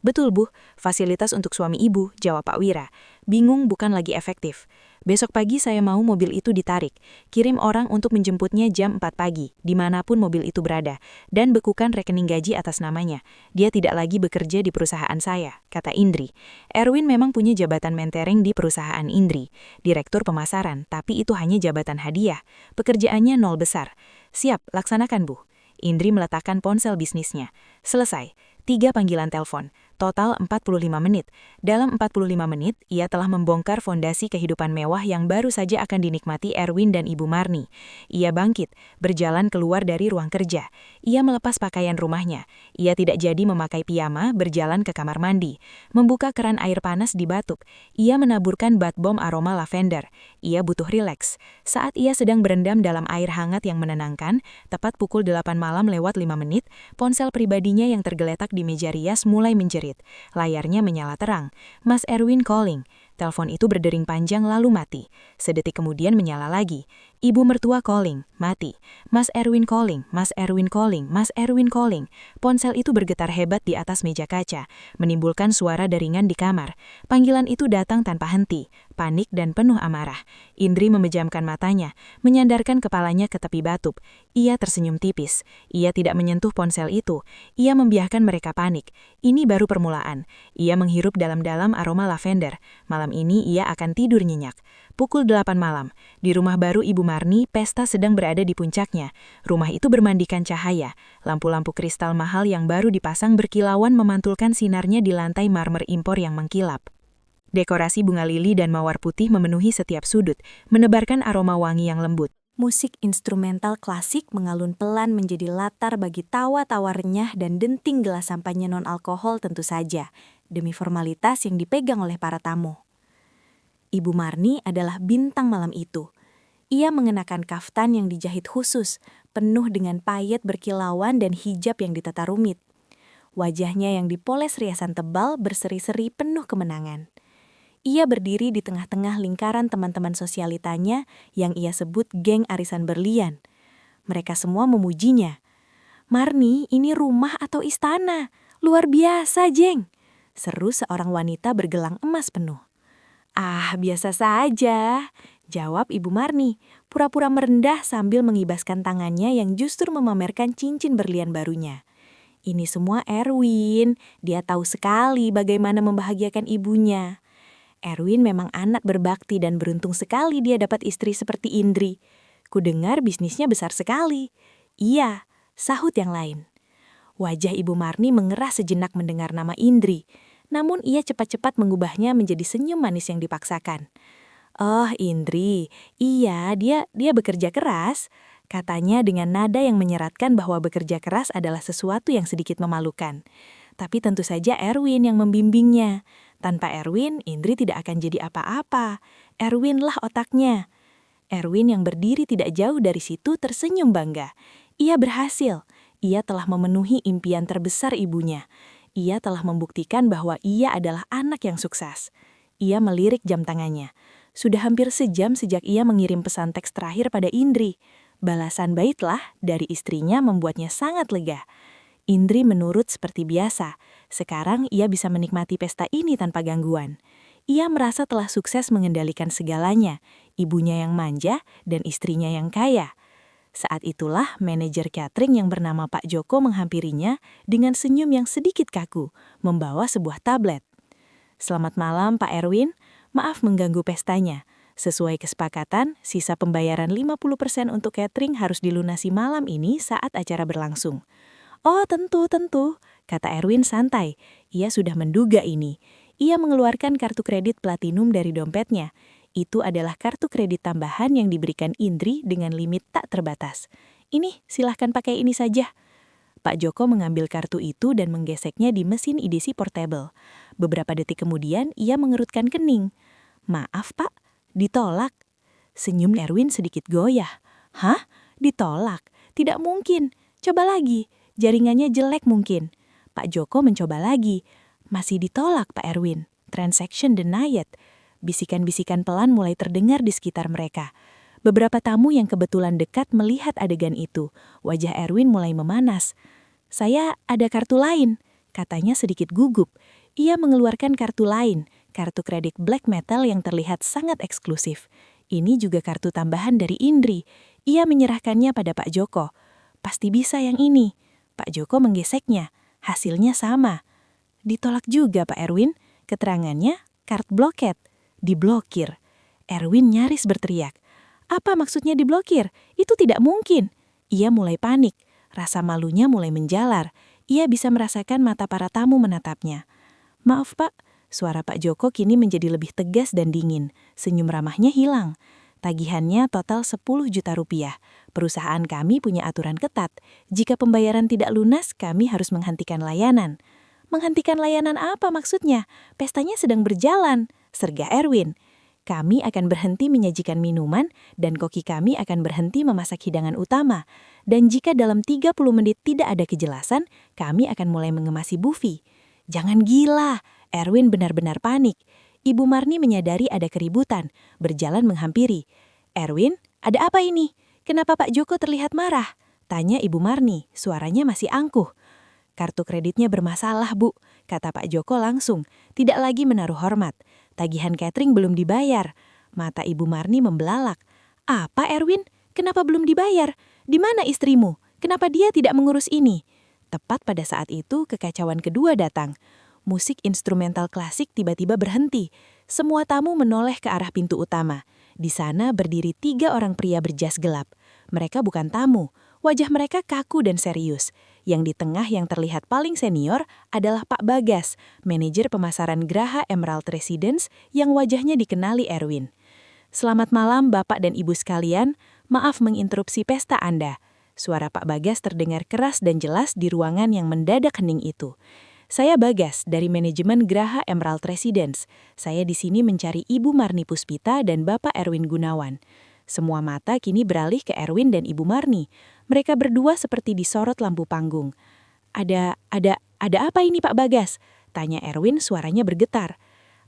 Betul, Bu. Fasilitas untuk suami ibu, jawab Pak Wira. Bingung bukan lagi efektif. Besok pagi saya mau mobil itu ditarik. Kirim orang untuk menjemputnya jam 4 pagi, dimanapun mobil itu berada. Dan bekukan rekening gaji atas namanya. Dia tidak lagi bekerja di perusahaan saya, kata Indri. Erwin memang punya jabatan mentereng di perusahaan Indri. Direktur pemasaran, tapi itu hanya jabatan hadiah. Pekerjaannya nol besar. Siap, laksanakan, Bu. Indri meletakkan ponsel bisnisnya. Selesai. 3 panggilan telepon, total 45 menit. Dalam 45 menit, ia telah membongkar fondasi kehidupan mewah yang baru saja akan dinikmati Erwin dan Ibu Marni. Ia bangkit, berjalan keluar dari ruang kerja. Ia melepas pakaian rumahnya. Ia tidak jadi memakai piyama, berjalan ke kamar mandi. Membuka keran air panas di batuk. Ia menaburkan bath bomb aroma lavender. Ia butuh rileks. Saat ia sedang berendam dalam air hangat yang menenangkan, tepat pukul 8 malam lewat 5 menit, ponsel pribadinya yang tergeletak di meja rias mulai menjerit. Layarnya menyala terang. Mas Erwin calling. Telepon itu berdering panjang lalu mati. Sedetik kemudian menyala lagi. Ibu mertua calling, mati. Mas Erwin calling, Mas Erwin calling, Mas Erwin calling. Ponsel itu bergetar hebat di atas meja kaca, menimbulkan suara deringan di kamar. Panggilan itu datang tanpa henti, panik dan penuh amarah. Indri memejamkan matanya, menyandarkan kepalanya ke tepi batup. Ia tersenyum tipis. Ia tidak menyentuh ponsel itu. Ia membiarkan mereka panik. Ini baru permulaan. Ia menghirup dalam-dalam aroma lavender. Malam ini ia akan tidur nyenyak. Pukul 8 malam. Di rumah baru Ibu Marni, pesta sedang berada di puncaknya. Rumah itu bermandikan cahaya. Lampu-lampu kristal mahal yang baru dipasang berkilauan memantulkan sinarnya di lantai marmer impor yang mengkilap. Dekorasi bunga lili dan mawar putih memenuhi setiap sudut, menebarkan aroma wangi yang lembut. Musik instrumental klasik mengalun pelan menjadi latar bagi tawa-tawa renyah dan denting gelas sampahnya non-alkohol tentu saja, demi formalitas yang dipegang oleh para tamu. Ibu Marni adalah bintang malam itu. Ia mengenakan kaftan yang dijahit khusus, penuh dengan payet berkilauan dan hijab yang ditata rumit. Wajahnya yang dipoles riasan tebal berseri-seri penuh kemenangan. Ia berdiri di tengah-tengah lingkaran teman-teman sosialitanya yang ia sebut geng arisan berlian. Mereka semua memujinya. "Marni, ini rumah atau istana? Luar biasa, Jeng!" seru seorang wanita bergelang emas penuh. "Ah, biasa saja," jawab Ibu Marni, pura-pura merendah sambil mengibaskan tangannya yang justru memamerkan cincin berlian barunya. "Ini semua Erwin, dia tahu sekali bagaimana membahagiakan ibunya. Erwin memang anak berbakti dan beruntung sekali dia dapat istri seperti Indri. Kudengar bisnisnya besar sekali." "Iya," sahut yang lain. Wajah Ibu Marni mengerah sejenak mendengar nama Indri. Namun ia cepat-cepat mengubahnya menjadi senyum manis yang dipaksakan. "Oh, Indri, iya dia bekerja keras," katanya dengan nada yang menyeratkan bahwa bekerja keras adalah sesuatu yang sedikit memalukan. Tapi tentu saja Erwin yang membimbingnya. Tanpa Erwin, Indri tidak akan jadi apa-apa. Erwinlah otaknya. Erwin yang berdiri tidak jauh dari situ tersenyum bangga. Ia berhasil. Ia telah memenuhi impian terbesar ibunya. Ia telah membuktikan bahwa ia adalah anak yang sukses. Ia melirik jam tangannya. Sudah hampir sejam sejak ia mengirim pesan teks terakhir pada Indri. Balasan baitlah dari istrinya membuatnya sangat lega. Indri menurut seperti biasa. Sekarang ia bisa menikmati pesta ini tanpa gangguan. Ia merasa telah sukses mengendalikan segalanya. Ibunya yang manja dan istrinya yang kaya. Saat itulah manajer catering yang bernama Pak Joko menghampirinya dengan senyum yang sedikit kaku, membawa sebuah tablet. "Selamat malam Pak Erwin, maaf mengganggu pestanya. Sesuai kesepakatan, sisa pembayaran 50% untuk catering harus dilunasi malam ini saat acara berlangsung." "Oh tentu, kata Erwin santai. Ia sudah menduga ini. Ia mengeluarkan kartu kredit platinum dari dompetnya. Itu adalah kartu kredit tambahan yang diberikan Indri dengan limit tak terbatas. "Ini, silahkan pakai ini saja." Pak Joko mengambil kartu itu dan menggeseknya di mesin edisi portable. Beberapa detik kemudian, ia mengerutkan kening. "Maaf Pak, ditolak." Senyum Erwin sedikit goyah. "Hah? Ditolak? Tidak mungkin. Coba lagi. Jaringannya jelek mungkin." Pak Joko mencoba lagi. "Masih ditolak Pak Erwin. Transaction denied." Bisikan-bisikan pelan mulai terdengar di sekitar mereka. Beberapa tamu yang kebetulan dekat melihat adegan itu. Wajah Erwin mulai memanas. "Saya ada kartu lain," Katanya sedikit gugup. Ia mengeluarkan kartu lain, kartu kredit black metal yang terlihat sangat eksklusif. Ini juga kartu tambahan dari Indri. Ia menyerahkannya pada Pak Joko. Pasti bisa yang ini. Pak Joko menggeseknya. Hasilnya sama. Ditolak juga Pak Erwin. Keterangannya, card blocked. Diblokir. Erwin nyaris berteriak. Apa maksudnya diblokir? Itu tidak mungkin. Ia mulai panik. Rasa malunya mulai menjalar. Ia bisa merasakan mata para tamu menatapnya. Maaf Pak, suara Pak Joko kini menjadi lebih tegas dan dingin. Senyum ramahnya hilang. Tagihannya total 10 juta rupiah. Perusahaan kami punya aturan ketat. Jika pembayaran tidak lunas, kami harus menghentikan layanan. Menghentikan layanan apa maksudnya? Pestanya sedang berjalan, sergah Erwin. Kami akan berhenti menyajikan minuman dan koki kami akan berhenti memasak hidangan utama. Dan jika dalam 30 menit tidak ada kejelasan, kami akan mulai mengemasi buffet. Jangan gila, Erwin benar-benar panik. Ibu Marni menyadari ada keributan, berjalan menghampiri. Erwin, ada apa ini? Kenapa Pak Joko terlihat marah? Tanya Ibu Marni, suaranya masih angkuh. Kartu kreditnya bermasalah, Bu, kata Pak Joko langsung, tidak lagi menaruh hormat. Tagihan catering belum dibayar. Mata Ibu Marni membelalak. Apa Erwin? Kenapa belum dibayar? Di mana istrimu? Kenapa dia tidak mengurus ini? Tepat pada saat itu kekacauan kedua datang. Musik instrumental klasik tiba-tiba berhenti. Semua tamu menoleh ke arah pintu utama. Di sana berdiri 3 orang pria berjas gelap. Mereka bukan tamu. Wajah mereka kaku dan serius. Yang di tengah yang terlihat paling senior adalah Pak Bagas, manajer pemasaran Graha Emerald Residence yang wajahnya dikenali Erwin. Selamat malam Bapak dan Ibu sekalian, maaf menginterupsi pesta Anda. Suara Pak Bagas terdengar keras dan jelas di ruangan yang mendadak hening itu. Saya Bagas dari manajemen Graha Emerald Residence. Saya di sini mencari Ibu Marni Puspita dan Bapak Erwin Gunawan. Semua mata kini beralih ke Erwin dan Ibu Marni. Mereka berdua seperti disorot lampu panggung. Ada apa ini Pak Bagas? Tanya Erwin, suaranya bergetar.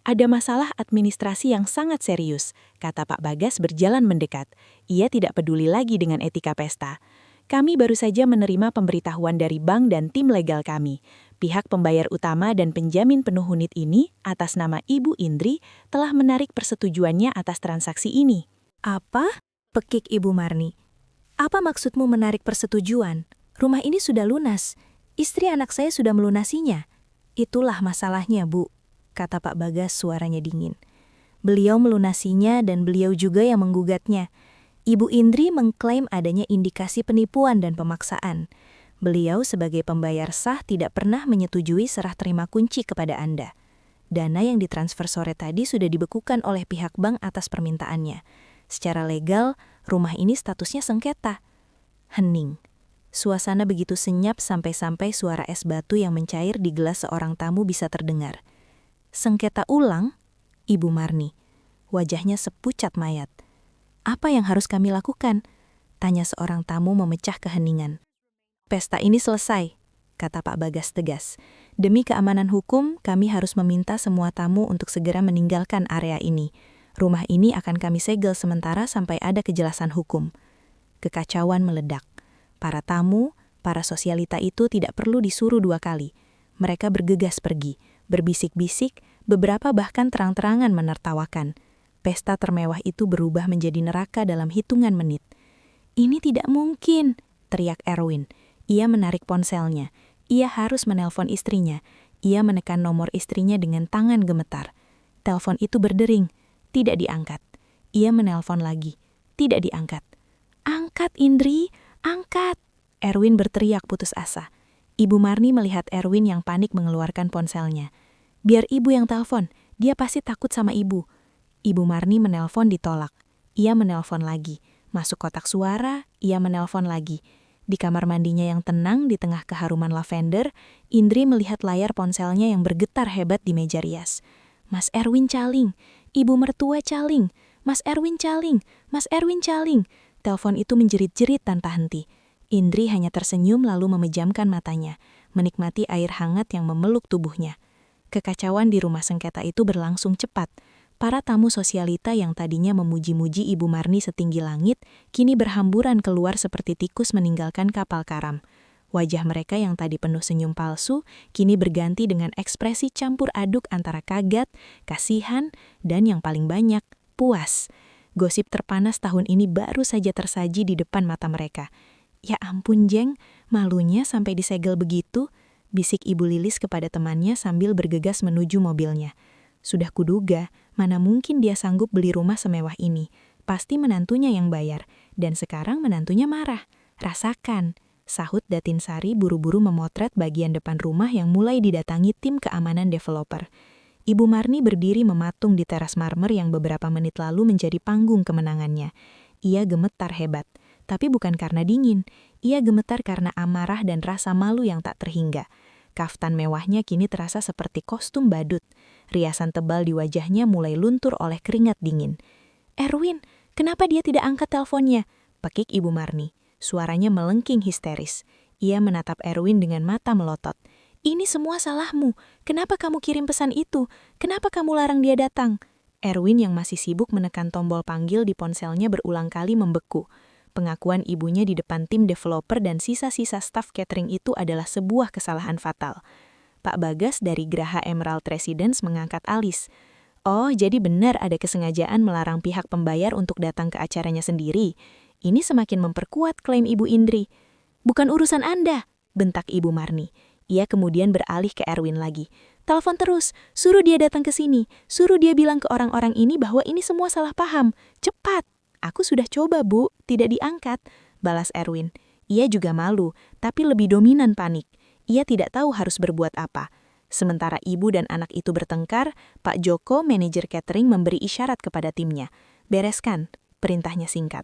Ada masalah administrasi yang sangat serius, kata Pak Bagas berjalan mendekat. Ia tidak peduli lagi dengan etika pesta. Kami baru saja menerima pemberitahuan dari bank dan tim legal kami. Pihak pembayar utama dan penjamin penuh unit ini, atas nama Ibu Indri, telah menarik persetujuannya atas transaksi ini. Apa? Pekik Ibu Marni. Apa maksudmu menarik persetujuan? Rumah ini sudah lunas. Istri anak saya sudah melunasinya. Itulah masalahnya, Bu, kata Pak Bagas suaranya dingin. Beliau melunasinya dan beliau juga yang menggugatnya. Ibu Indri mengklaim adanya indikasi penipuan dan pemaksaan. Beliau sebagai pembayar sah tidak pernah menyetujui serah terima kunci kepada Anda. Dana yang ditransfer sore tadi sudah dibekukan oleh pihak bank atas permintaannya. Secara legal, rumah ini statusnya sengketa. Hening. Suasana begitu senyap sampai-sampai suara es batu yang mencair di gelas seorang tamu bisa terdengar. Sengketa ulang? Ibu Marni. Wajahnya sepucat mayat. Apa yang harus kami lakukan? Tanya seorang tamu memecah keheningan. Pesta ini selesai, kata Pak Bagas tegas. Demi keamanan hukum, kami harus meminta semua tamu untuk segera meninggalkan area ini. Rumah ini akan kami segel sementara sampai ada kejelasan hukum. Kekacauan meledak. Para tamu, para sosialita itu tidak perlu disuruh 2 kali. Mereka bergegas pergi, berbisik-bisik, beberapa bahkan terang-terangan menertawakan. Pesta termewah itu berubah menjadi neraka dalam hitungan menit. Ini tidak mungkin, teriak Erwin. Ia menarik ponselnya. Ia harus menelpon istrinya. Ia menekan nomor istrinya dengan tangan gemetar. Telepon itu berdering. Tidak diangkat. Ia menelpon lagi. Tidak diangkat. Angkat, Indri, angkat. Erwin berteriak putus asa. Ibu Marni melihat Erwin yang panik mengeluarkan ponselnya. Biar ibu yang telepon, dia pasti takut sama ibu. Ibu Marni menelpon ditolak. Ia menelpon lagi. Masuk kotak suara, ia menelpon lagi. Di kamar mandinya yang tenang di tengah keharuman lavender, Indri melihat layar ponselnya yang bergetar hebat di meja rias. Mas Erwin caling. Ibu mertua caling, Mas Erwin caling, Mas Erwin caling. Telepon itu menjerit-jerit tanpa henti. Indri hanya tersenyum lalu memejamkan matanya, menikmati air hangat yang memeluk tubuhnya. Kekacauan di rumah sengketa itu berlangsung cepat. Para tamu sosialita yang tadinya memuji-muji Ibu Marni setinggi langit, kini berhamburan keluar seperti tikus meninggalkan kapal karam. Wajah mereka yang tadi penuh senyum palsu, kini berganti dengan ekspresi campur aduk antara kaget, kasihan, dan yang paling banyak, puas. Gosip terpanas tahun ini baru saja tersaji di depan mata mereka. Ya ampun, Jeng, malunya sampai disegel begitu, bisik Ibu Lilis kepada temannya sambil bergegas menuju mobilnya. Sudah kuduga, mana mungkin dia sanggup beli rumah semewah ini. Pasti menantunya yang bayar, dan sekarang menantunya marah. Rasakan, sahut Datin Sari buru-buru memotret bagian depan rumah yang mulai didatangi tim keamanan developer. Ibu Marni berdiri mematung di teras marmer yang beberapa menit lalu menjadi panggung kemenangannya. Ia gemetar hebat, tapi bukan karena dingin. Ia gemetar karena amarah dan rasa malu yang tak terhingga. Kaftan mewahnya kini terasa seperti kostum badut. Riasan tebal di wajahnya mulai luntur oleh keringat dingin. "Erwin, kenapa dia tidak angkat teleponnya?" Pekik Ibu Marni. Suaranya melengking histeris. Ia menatap Erwin dengan mata melotot. "Ini semua salahmu. Kenapa kamu kirim pesan itu? Kenapa kamu larang dia datang?" Erwin yang masih sibuk menekan tombol panggil di ponselnya berulang kali membeku. Pengakuan ibunya di depan tim developer dan sisa-sisa staf catering itu adalah sebuah kesalahan fatal. Pak Bagas dari Graha Emerald Residence mengangkat alis. "Oh, jadi benar ada kesengajaan melarang pihak pembayar untuk datang ke acaranya sendiri. Ini semakin memperkuat klaim Ibu Indri." "Bukan urusan Anda," bentak Ibu Marni. Ia kemudian beralih ke Erwin lagi. "Telepon terus, suruh dia datang ke sini, suruh dia bilang ke orang-orang ini bahwa ini semua salah paham. Cepat!" "Aku sudah coba, Bu, tidak diangkat," balas Erwin. Ia juga malu, tapi lebih dominan panik. Ia tidak tahu harus berbuat apa. Sementara ibu dan anak itu bertengkar, Pak Joko, manajer catering, memberi isyarat kepada timnya. "Bereskan," perintahnya singkat.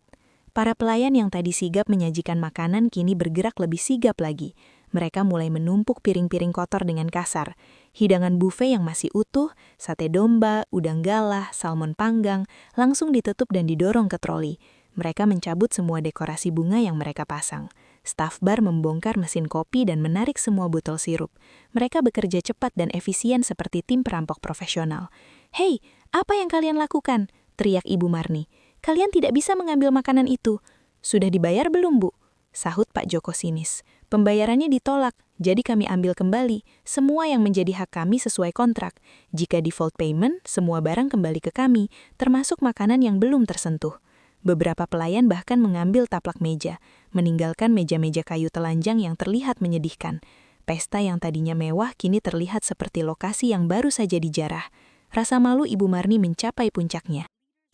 Para pelayan yang tadi sigap menyajikan makanan kini bergerak lebih sigap lagi. Mereka mulai menumpuk piring-piring kotor dengan kasar. Hidangan buffet yang masih utuh, sate domba, udang galah, salmon panggang, langsung ditutup dan didorong ke troli. Mereka mencabut semua dekorasi bunga yang mereka pasang. Staf bar membongkar mesin kopi dan menarik semua botol sirup. Mereka bekerja cepat dan efisien seperti tim perampok profesional. "Hei, apa yang kalian lakukan?" teriak Ibu Marni. "Kalian tidak bisa mengambil makanan itu." "Sudah dibayar belum, Bu?" sahut Pak Joko sinis. "Pembayarannya ditolak, jadi kami ambil kembali. Semua yang menjadi hak kami sesuai kontrak. Jika default payment, semua barang kembali ke kami, termasuk makanan yang belum tersentuh." Beberapa pelayan bahkan mengambil taplak meja, meninggalkan meja-meja kayu telanjang yang terlihat menyedihkan. Pesta yang tadinya mewah kini terlihat seperti lokasi yang baru saja dijarah. Rasa malu Ibu Marni mencapai puncaknya.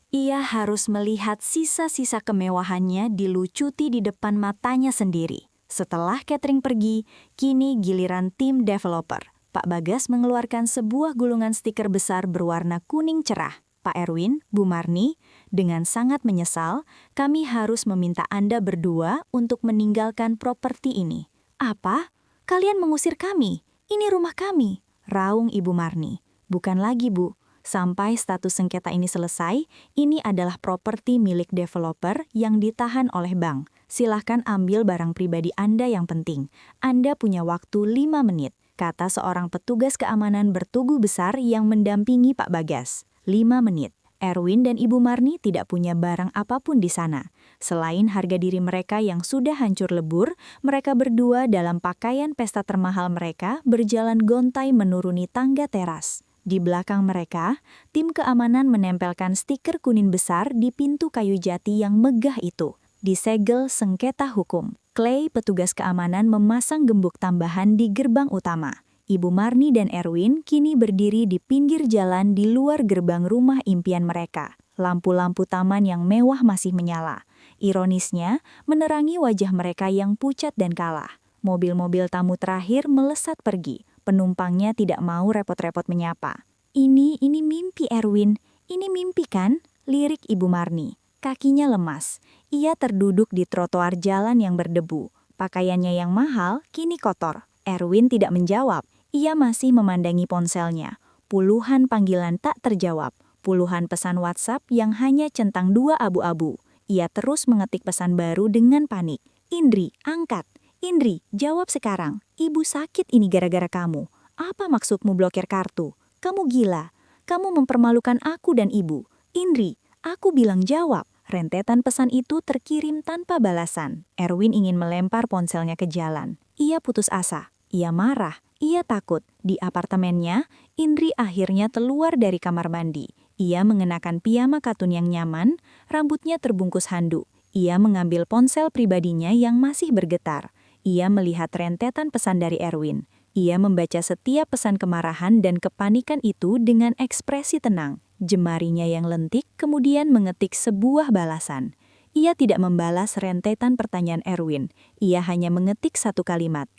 Ia harus melihat sisa-sisa kemewahannya dilucuti di depan matanya sendiri. Setelah catering pergi, kini giliran tim developer. Pak Bagas mengeluarkan sebuah gulungan stiker besar berwarna kuning cerah. "Pak Erwin, Bu Marni, dengan sangat menyesal, kami harus meminta Anda berdua untuk meninggalkan properti ini." "Apa? Kalian mengusir kami? Ini rumah kami," raung Ibu Marni. "Bukan lagi, Bu. Sampai status sengketa ini selesai, ini adalah properti milik developer yang ditahan oleh bank. Silahkan ambil barang pribadi Anda yang penting. Anda punya waktu 5 menit, kata seorang petugas keamanan bertugu besar yang mendampingi Pak Bagas. 5 menit. Erwin dan Ibu Marni tidak punya barang apapun di sana. Selain harga diri mereka yang sudah hancur lebur, mereka berdua dalam pakaian pesta termahal mereka berjalan gontai menuruni tangga teras. Di belakang mereka, tim keamanan menempelkan stiker kuning besar di pintu kayu jati yang megah itu. Disegel sengketa hukum. Clay, petugas keamanan, memasang gembok tambahan di gerbang utama. Ibu Marni dan Erwin kini berdiri di pinggir jalan di luar gerbang rumah impian mereka. Lampu-lampu taman yang mewah masih menyala. Ironisnya, menerangi wajah mereka yang pucat dan kalah. Mobil-mobil tamu terakhir melesat pergi. Penumpangnya tidak mau repot-repot menyapa. Ini mimpi Erwin. Ini mimpi kan? Lirik Ibu Marni. Kakinya lemas. Ia terduduk di trotoar jalan yang berdebu. Pakaiannya yang mahal kini kotor. Erwin tidak menjawab. Ia masih memandangi ponselnya. Puluhan panggilan tak terjawab. Puluhan pesan WhatsApp yang hanya centang 2 abu-abu. Ia terus mengetik pesan baru dengan panik. "Indri, angkat. Indri, jawab sekarang. Ibu sakit ini gara-gara kamu. Apa maksudmu blokir kartu? Kamu gila. Kamu mempermalukan aku dan ibu. Indri, aku bilang jawab." Rentetan pesan itu terkirim tanpa balasan. Erwin ingin melempar ponselnya ke jalan. Ia putus asa, ia marah, ia takut. Di apartemennya, Indri akhirnya keluar dari kamar mandi. Ia mengenakan piyama katun yang nyaman, rambutnya terbungkus handuk. Ia mengambil ponsel pribadinya yang masih bergetar. Ia melihat rentetan pesan dari Erwin. Ia membaca setiap pesan kemarahan dan kepanikan itu dengan ekspresi tenang. Jemarinya yang lentik kemudian mengetik sebuah balasan. Ia tidak membalas rentetan pertanyaan Erwin. Ia hanya mengetik satu kalimat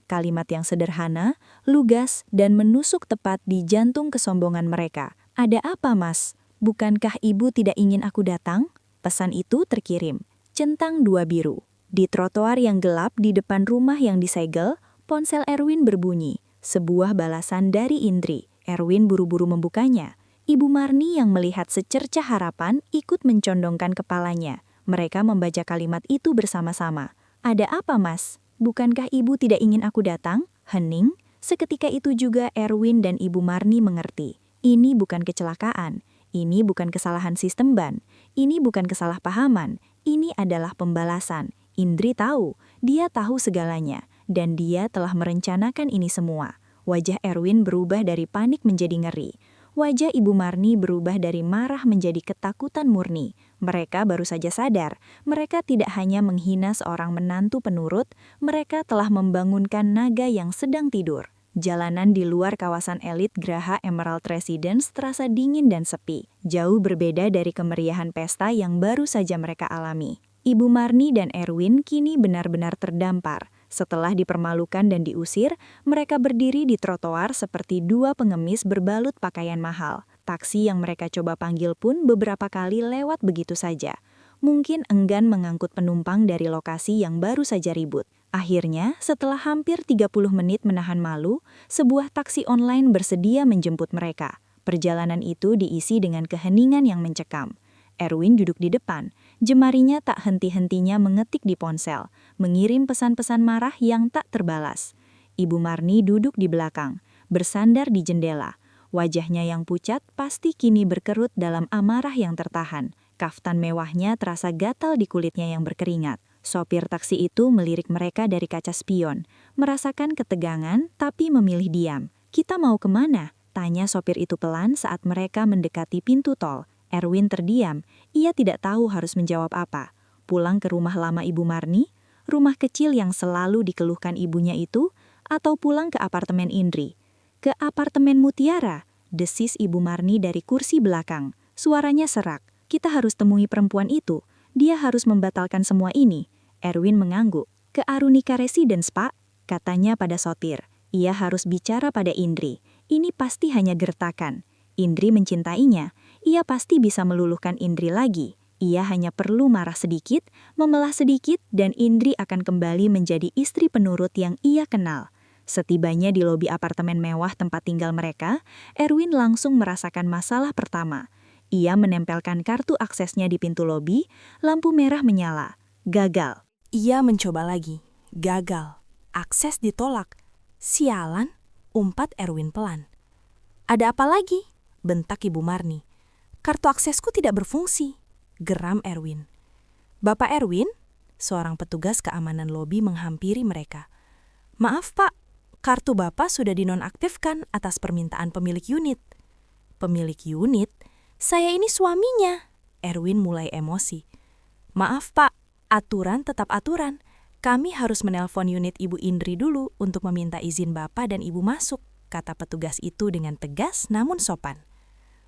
yang sederhana, lugas, dan menusuk tepat di jantung kesombongan mereka. "Ada apa, Mas? Bukankah ibu tidak ingin aku datang?" Pesan itu terkirim. Centang 2 biru. Di trotoar yang gelap di depan rumah yang disegel, ponsel Erwin berbunyi. Sebuah balasan dari Indri. Erwin buru-buru membukanya. Ibu Marni yang melihat secercah harapan ikut mencondongkan kepalanya. Mereka membaca kalimat itu bersama-sama. "Ada apa, Mas? Bukankah ibu tidak ingin aku datang?" Hening. Seketika itu juga Erwin dan Ibu Marni mengerti. Ini bukan kecelakaan. Ini bukan kesalahan sistem ban. Ini bukan kesalahpahaman. Ini adalah pembalasan. Indri tahu. Dia tahu segalanya. Dan dia telah merencanakan ini semua. Wajah Erwin berubah dari panik menjadi ngeri. Wajah Ibu Marni berubah dari marah menjadi ketakutan murni. Mereka baru saja sadar, mereka tidak hanya menghina seorang menantu penurut, mereka telah membangunkan naga yang sedang tidur. Jalanan di luar kawasan elit Graha Emerald Residence terasa dingin dan sepi, jauh berbeda dari kemeriahan pesta yang baru saja mereka alami. Ibu Marni dan Erwin kini benar-benar terdampar. Setelah dipermalukan dan diusir, mereka berdiri di trotoar seperti dua pengemis berbalut pakaian mahal. Taksi yang mereka coba panggil pun beberapa kali lewat begitu saja. Mungkin enggan mengangkut penumpang dari lokasi yang baru saja ribut. Akhirnya, setelah hampir 30 menit menahan malu, sebuah taksi online bersedia menjemput mereka. Perjalanan itu diisi dengan keheningan yang mencekam. Erwin duduk di depan. Jemarinya tak henti-hentinya mengetik di ponsel, mengirim pesan-pesan marah yang tak terbalas. Ibu Marni duduk di belakang, bersandar di jendela. Wajahnya yang pucat pasti kini berkerut dalam amarah yang tertahan. Kaftan mewahnya terasa gatal di kulitnya yang berkeringat. Sopir taksi itu melirik mereka dari kaca spion, merasakan ketegangan tapi memilih diam. "Kita mau kemana?" tanya sopir itu pelan saat mereka mendekati pintu tol. Erwin terdiam, ia tidak tahu harus menjawab apa. Pulang ke rumah lama Ibu Marni, rumah kecil yang selalu dikeluhkan ibunya itu, atau pulang ke apartemen Indri. "Ke apartemen Mutiara," desis Ibu Marni dari kursi belakang. Suaranya serak, "Kita harus temui perempuan itu, dia harus membatalkan semua ini." Erwin mengangguk. "Ke Arunika Residence, Pak," katanya pada sopir. Ia harus bicara pada Indri. Ini pasti hanya gertakan. Indri mencintainya. Ia pasti bisa meluluhkan Indri lagi. Ia hanya perlu marah sedikit, memelah sedikit, dan Indri akan kembali menjadi istri penurut yang ia kenal. Setibanya di lobi apartemen mewah tempat tinggal mereka, Erwin langsung merasakan masalah pertama. Ia menempelkan kartu aksesnya di pintu lobi, lampu merah menyala. Gagal. Ia mencoba lagi. Gagal. Akses ditolak. "Sialan," umpat Erwin pelan. "Ada apa lagi?" bentak Ibu Marni. "Kartu aksesku tidak berfungsi," geram Erwin. "Bapak Erwin?" Seorang petugas keamanan lobi menghampiri mereka. "Maaf Pak, kartu Bapak sudah dinonaktifkan atas permintaan pemilik unit." "Pemilik unit? Saya ini suaminya." Erwin mulai emosi. "Maaf Pak, aturan tetap aturan. Kami harus menelpon unit Ibu Indri dulu untuk meminta izin Bapak dan Ibu masuk," kata petugas itu dengan tegas namun sopan.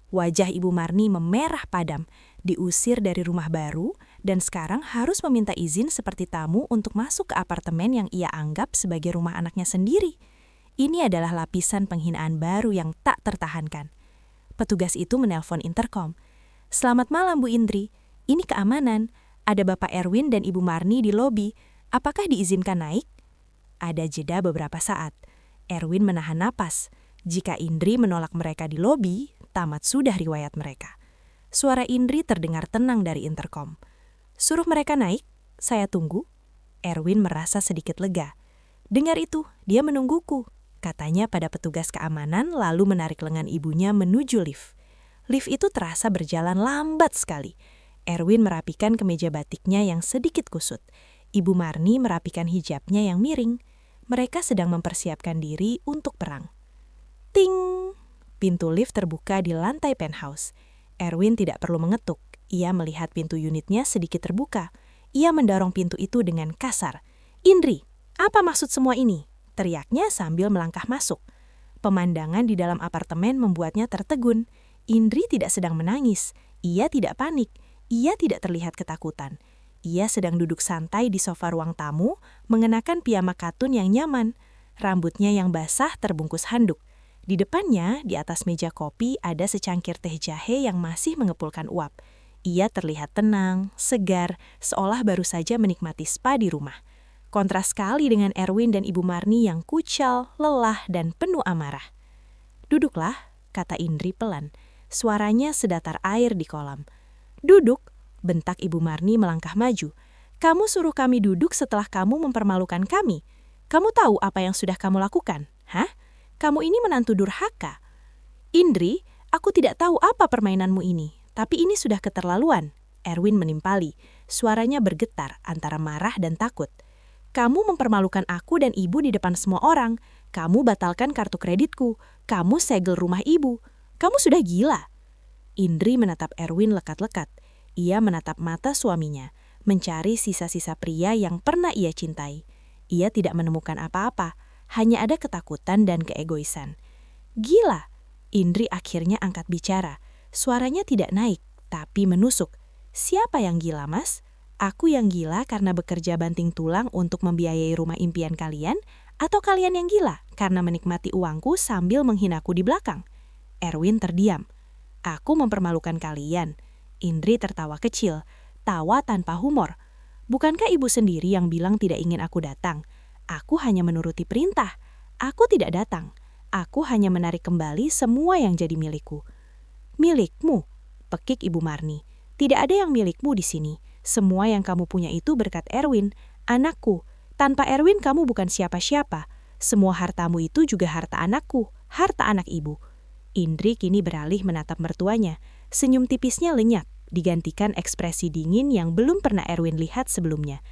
Wajah Ibu Marni memerah padam, diusir dari rumah baru, dan sekarang harus meminta izin seperti tamu untuk masuk ke apartemen yang ia anggap sebagai rumah anaknya sendiri. Ini adalah lapisan penghinaan baru yang tak tertahankan. Petugas itu menelpon interkom. "Selamat malam Bu Indri, ini keamanan. Ada Bapak Erwin dan Ibu Marni di lobi. Apakah diizinkan naik?" Ada jeda beberapa saat. Erwin menahan napas. Jika Indri menolak mereka di lobi, tamat sudah riwayat mereka. Suara Indri terdengar tenang dari interkom. "Suruh mereka naik, saya tunggu." Erwin merasa sedikit lega. "Dengar itu, dia menungguku," katanya pada petugas keamanan lalu menarik lengan ibunya menuju lift. Lift itu terasa berjalan lambat sekali. Erwin merapikan kemeja batiknya yang sedikit kusut. Ibu Marni merapikan hijabnya yang miring. Mereka sedang mempersiapkan diri untuk perang. Ting! Pintu lift terbuka di lantai penthouse. Erwin tidak perlu mengetuk. Ia melihat pintu unitnya sedikit terbuka. Ia mendorong pintu itu dengan kasar. "Indri, apa maksud semua ini?" teriaknya sambil melangkah masuk. Pemandangan di dalam apartemen membuatnya tertegun. Indri tidak sedang menangis. Ia tidak panik. Ia tidak terlihat ketakutan. Ia sedang duduk santai di sofa ruang tamu, mengenakan piyama katun yang nyaman. Rambutnya yang basah terbungkus handuk. Di depannya, di atas meja kopi, ada secangkir teh jahe yang masih mengepulkan uap. Ia terlihat tenang, segar, seolah baru saja menikmati spa di rumah. Kontras sekali dengan Erwin dan Ibu Marni yang kucal, lelah, dan penuh amarah. "Duduklah," kata Indri pelan. Suaranya sedatar air di kolam. "Duduk," bentak Ibu Marni melangkah maju. "Kamu suruh kami duduk setelah kamu mempermalukan kami. Kamu tahu apa yang sudah kamu lakukan? Hah? Kamu ini menantu durhaka." "Indri, aku tidak tahu apa permainanmu ini, tapi ini sudah keterlaluan." Erwin menimpali. Suaranya bergetar antara marah dan takut. "Kamu mempermalukan aku dan ibu di depan semua orang. Kamu batalkan kartu kreditku. Kamu segel rumah ibu. Kamu sudah gila." Indri menatap Erwin lekat-lekat. Ia menatap mata suaminya, mencari sisa-sisa pria yang pernah ia cintai. Ia tidak menemukan apa-apa, hanya ada ketakutan dan keegoisan. "Gila!" Indri akhirnya angkat bicara. Suaranya tidak naik, tapi menusuk. "Siapa yang gila, Mas? Aku yang gila karena bekerja banting tulang untuk membiayai rumah impian kalian, atau kalian yang gila karena menikmati uangku sambil menghinaku di belakang?" Erwin terdiam. "Aku mempermalukan kalian." Indri tertawa kecil, tawa tanpa humor. "Bukankah ibu sendiri yang bilang tidak ingin aku datang? Aku hanya menuruti perintah. Aku tidak datang. Aku hanya menarik kembali semua yang jadi milikku." "Milikmu?" pekik Ibu Marni. "Tidak ada yang milikmu di sini. Semua yang kamu punya itu berkat Erwin, anakku. Tanpa Erwin kamu bukan siapa-siapa. Semua hartamu itu juga harta anakku, harta anak ibu." Indri kini beralih menatap mertuanya. Senyum tipisnya lenyap, digantikan ekspresi dingin yang belum pernah Erwin lihat sebelumnya.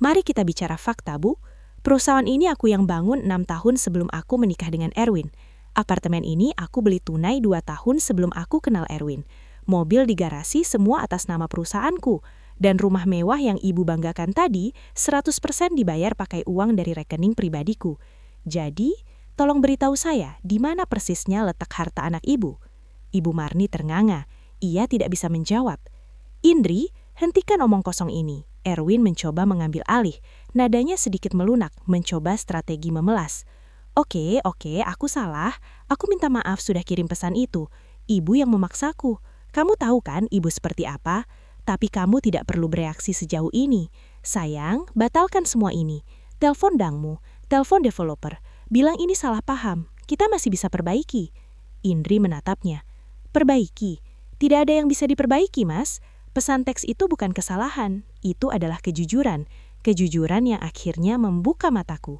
"Mari kita bicara fakta, Bu. Perusahaan ini aku yang bangun 6 tahun sebelum aku menikah dengan Erwin. Apartemen ini aku beli tunai 2 tahun sebelum aku kenal Erwin. Mobil di garasi semua atas nama perusahaanku. Dan rumah mewah yang ibu banggakan tadi 100% dibayar pakai uang dari rekening pribadiku. Jadi, tolong beritahu saya di mana persisnya letak harta anak ibu." Ibu Marni ternganga. Ia tidak bisa menjawab. "Indri, hentikan omong kosong ini." Erwin mencoba mengambil alih. Nadanya sedikit melunak, mencoba strategi memelas. Oke, aku salah. Aku minta maaf sudah kirim pesan itu. Ibu yang memaksaku. Kamu tahu kan ibu seperti apa? Tapi kamu tidak perlu bereaksi sejauh ini. Sayang, batalkan semua ini. Telepon dangmu, telepon developer. Bilang ini salah paham. Kita masih bisa perbaiki." Indri menatapnya. "Perbaiki? Tidak ada yang bisa diperbaiki, Mas. Pesan teks itu bukan kesalahan. Itu adalah kejujuran. Kejujuran yang akhirnya membuka mataku."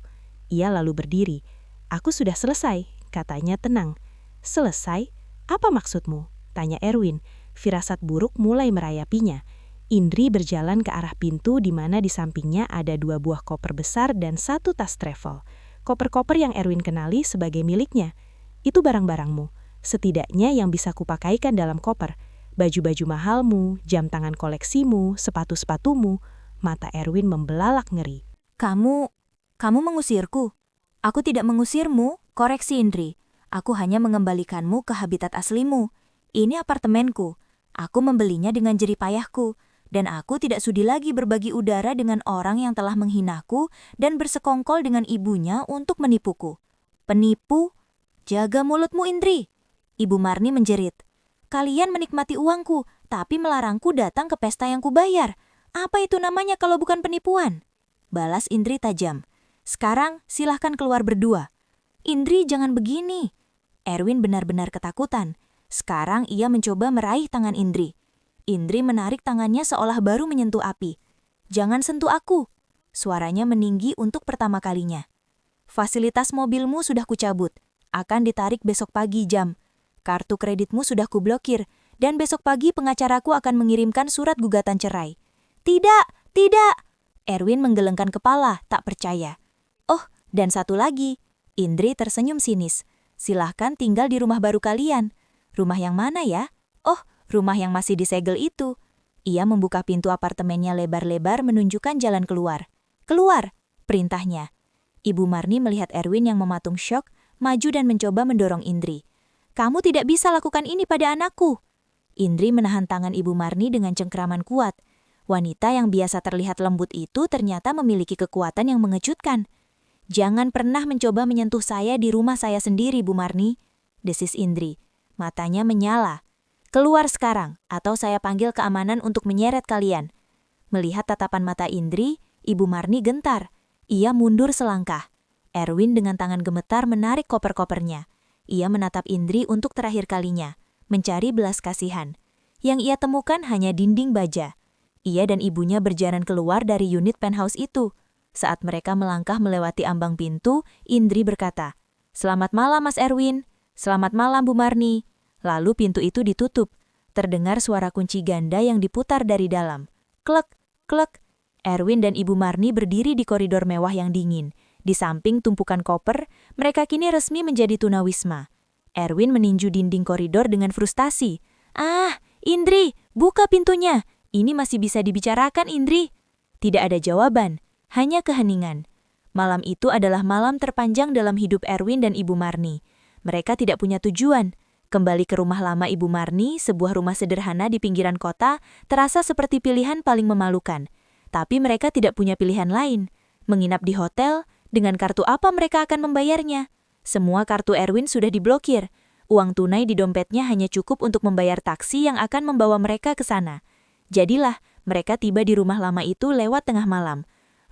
Ia lalu berdiri. "Aku sudah selesai," katanya tenang. "Selesai? Apa maksudmu?" tanya Erwin. Firasat buruk mulai merayapinya. Indri berjalan ke arah pintu di mana di sampingnya ada 2 buah koper besar dan 1 tas travel. Koper-koper yang Erwin kenali sebagai miliknya. "Itu barang-barangmu. Setidaknya yang bisa kupakaikan dalam koper. Baju-baju mahalmu, jam tangan koleksimu, sepatu-sepatumu." Mata Erwin membelalak ngeri. Kamu mengusirku?" "Aku tidak mengusirmu," koreksi Indri. "Aku hanya mengembalikanmu ke habitat aslimu. Ini apartemenku. Aku membelinya dengan jerih payahku. Dan aku tidak sudi lagi berbagi udara dengan orang yang telah menghinaku dan bersekongkol dengan ibunya untuk menipuku." "Penipu? Jaga mulutmu, Indri!" Ibu Marni menjerit. "Kalian menikmati uangku, tapi melarangku datang ke pesta yang kubayar. Apa itu namanya kalau bukan penipuan?" Balas Indri tajam. "Sekarang silahkan keluar berdua." "Indri, jangan begini." Erwin benar-benar ketakutan. Sekarang ia mencoba meraih tangan Indri. Indri menarik tangannya seolah baru menyentuh api. "Jangan sentuh aku." Suaranya meninggi untuk pertama kalinya. "Fasilitas mobilmu sudah kucabut. Akan ditarik besok pagi jam. Kartu kreditmu sudah kublokir, dan besok pagi pengacaraku akan mengirimkan surat gugatan cerai." "Tidak, tidak!" Erwin menggelengkan kepala, tak percaya. "Oh, Dan satu lagi, Indri tersenyum sinis. Silahkan tinggal di rumah baru kalian. Rumah yang mana ya? Oh, rumah yang masih disegel itu. Ia membuka pintu apartemennya lebar-lebar menunjukkan jalan keluar. Keluar, perintahnya. Ibu Marni melihat Erwin yang mematung syok, maju dan mencoba mendorong Indri. Kamu tidak bisa lakukan ini pada anakku. Indri menahan tangan Ibu Marni dengan cengkraman kuat. Wanita yang biasa terlihat lembut itu ternyata memiliki kekuatan yang mengejutkan. Jangan pernah mencoba menyentuh saya di rumah saya sendiri, Bu Marni, desis Indri. Matanya menyala. Keluar sekarang, atau saya panggil keamanan untuk menyeret kalian. Melihat tatapan mata Indri, Ibu Marni gentar. Ia mundur selangkah. Erwin dengan tangan gemetar menarik koper-kopernya. Ia menatap Indri untuk terakhir kalinya, mencari belas kasihan. Yang ia temukan hanya dinding baja. Ia dan ibunya berjalan keluar dari unit penthouse itu. Saat mereka melangkah melewati ambang pintu, Indri berkata, "Selamat malam, Mas Erwin. Selamat malam, Bu Marni." Lalu pintu itu ditutup. Terdengar suara kunci ganda yang diputar dari dalam. Klek, klek. Erwin dan Ibu Marni berdiri di koridor mewah yang dingin. Di samping tumpukan koper, mereka kini resmi menjadi tunawisma. Erwin meninju dinding koridor dengan frustasi. "Ah, Indri, buka pintunya. Ini masih bisa dibicarakan, Indri." Tidak ada jawaban. Hanya keheningan. Malam itu adalah malam terpanjang dalam hidup Erwin dan Ibu Marni. Mereka tidak punya tujuan. Kembali ke rumah lama Ibu Marni, sebuah rumah sederhana di pinggiran kota, terasa seperti pilihan paling memalukan. Tapi mereka tidak punya pilihan lain. Menginap di hotel, dengan kartu apa mereka akan membayarnya? Semua kartu Erwin sudah diblokir. Uang tunai di dompetnya hanya cukup untuk membayar taksi yang akan membawa mereka ke sana. Jadilah, mereka tiba di rumah lama itu lewat tengah malam.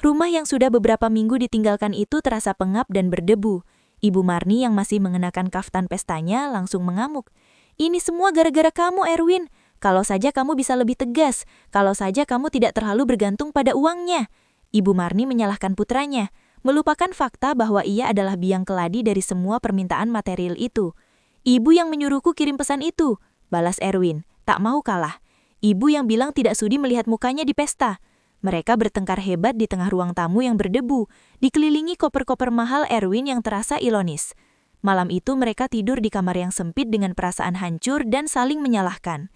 Rumah yang sudah beberapa minggu ditinggalkan itu terasa pengap dan berdebu. Ibu Marni yang masih mengenakan kaftan pestanya langsung mengamuk. "Ini semua gara-gara kamu, Erwin. Kalau saja kamu bisa lebih tegas. Kalau saja kamu tidak terlalu bergantung pada uangnya." Ibu Marni menyalahkan putranya, melupakan fakta bahwa ia adalah biang keladi dari semua permintaan material itu. "Ibu yang menyuruhku kirim pesan itu," balas Erwin, tak mau kalah. Ibu yang bilang tidak sudi melihat mukanya di pesta. Mereka bertengkar hebat di tengah ruang tamu yang berdebu, dikelilingi koper-koper mahal Erwin yang terasa ironis. Malam itu mereka tidur di kamar yang sempit dengan perasaan hancur dan saling menyalahkan.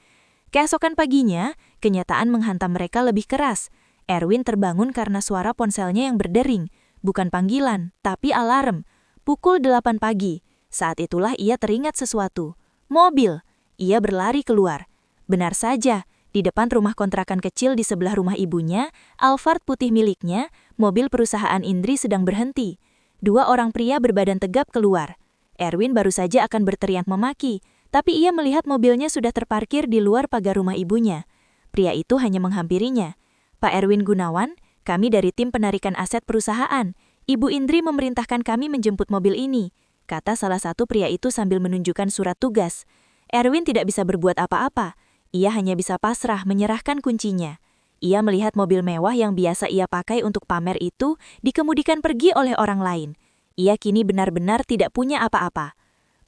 Keesokan paginya, kenyataan menghantam mereka lebih keras. Erwin terbangun karena suara ponselnya yang berdering, bukan panggilan, tapi alarm. Pukul 8 pagi. Saat itulah ia teringat sesuatu. Mobil. Ia berlari keluar. Benar saja. Di depan rumah kontrakan kecil di sebelah rumah ibunya, Alphard putih miliknya, mobil perusahaan Indri sedang berhenti. Dua orang pria berbadan tegap keluar. Erwin baru saja akan berteriak memaki, tapi ia melihat mobilnya sudah terparkir di luar pagar rumah ibunya. Pria itu hanya menghampirinya. "Pak Erwin Gunawan, kami dari tim penarikan aset perusahaan. Ibu Indri memerintahkan kami menjemput mobil ini," kata salah satu pria itu sambil menunjukkan surat tugas. Erwin tidak bisa berbuat apa-apa. Ia hanya bisa pasrah menyerahkan kuncinya. Ia melihat mobil mewah yang biasa ia pakai untuk pamer itu dikemudikan pergi oleh orang lain. Ia kini benar-benar tidak punya apa-apa.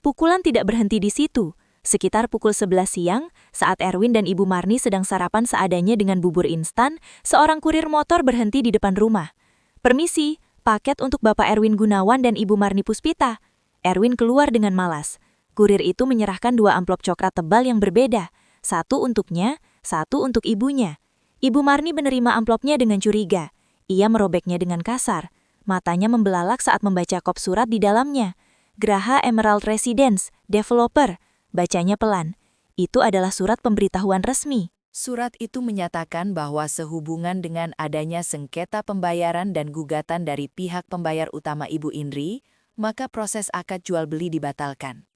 Pukulan tidak berhenti di situ. Sekitar pukul 11 siang, saat Erwin dan Ibu Marni sedang sarapan seadanya dengan bubur instan, seorang kurir motor berhenti di depan rumah. "Permisi, paket untuk Bapak Erwin Gunawan dan Ibu Marni Puspita." Erwin keluar dengan malas. Kurir itu menyerahkan 2 amplop coklat tebal yang berbeda. Satu untuknya, satu untuk ibunya. Ibu Marni menerima amplopnya dengan curiga. Ia merobeknya dengan kasar. Matanya membelalak saat membaca kop surat di dalamnya. Graha Emerald Residence, developer. Bacanya pelan. Itu adalah surat pemberitahuan resmi. Surat itu menyatakan bahwa sehubungan dengan adanya sengketa pembayaran dan gugatan dari pihak pembayar utama Ibu Indri, maka proses akad jual beli dibatalkan.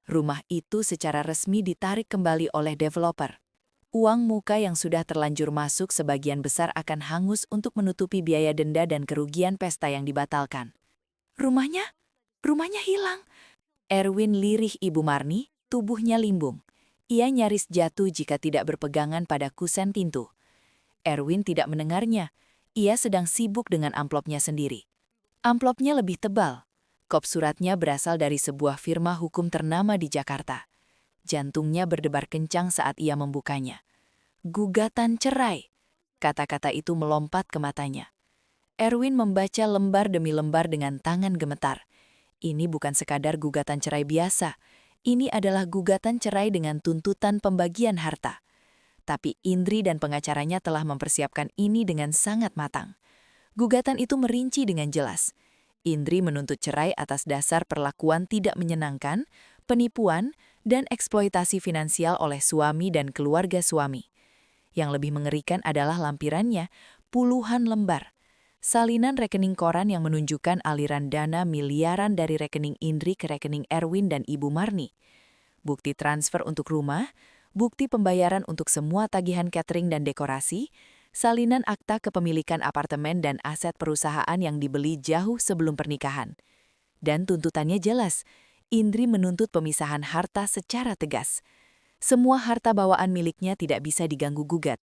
Rumah itu secara resmi ditarik kembali oleh developer. Uang muka yang sudah terlanjur masuk sebagian besar akan hangus untuk menutupi biaya denda dan kerugian pesta yang dibatalkan. Rumahnya hilang. Erwin lirih Ibu Marni, tubuhnya limbung. Ia nyaris jatuh jika tidak berpegangan pada kusen pintu. Erwin tidak mendengarnya. Ia sedang sibuk dengan amplopnya sendiri. Amplopnya lebih tebal. Kop suratnya berasal dari sebuah firma hukum ternama di Jakarta. Jantungnya berdebar kencang saat ia membukanya. "Gugatan cerai." Kata-kata itu melompat ke matanya. Erwin membaca lembar demi lembar dengan tangan gemetar. Ini bukan sekadar gugatan cerai biasa. Ini adalah gugatan cerai dengan tuntutan pembagian harta. Tapi Indri dan pengacaranya telah mempersiapkan ini dengan sangat matang. Gugatan itu merinci dengan jelas. Indri menuntut cerai atas dasar perlakuan tidak menyenangkan, penipuan, dan eksploitasi finansial oleh suami dan keluarga suami. Yang lebih mengerikan adalah lampirannya, puluhan lembar. Salinan rekening koran yang menunjukkan aliran dana miliaran dari rekening Indri ke rekening Erwin dan Ibu Marni. Bukti transfer untuk rumah, bukti pembayaran untuk semua tagihan catering dan dekorasi, salinan akta kepemilikan apartemen dan aset perusahaan yang dibeli jauh sebelum pernikahan. Dan tuntutannya jelas, Indri menuntut pemisahan harta secara tegas. Semua harta bawaan miliknya tidak bisa diganggu-gugat.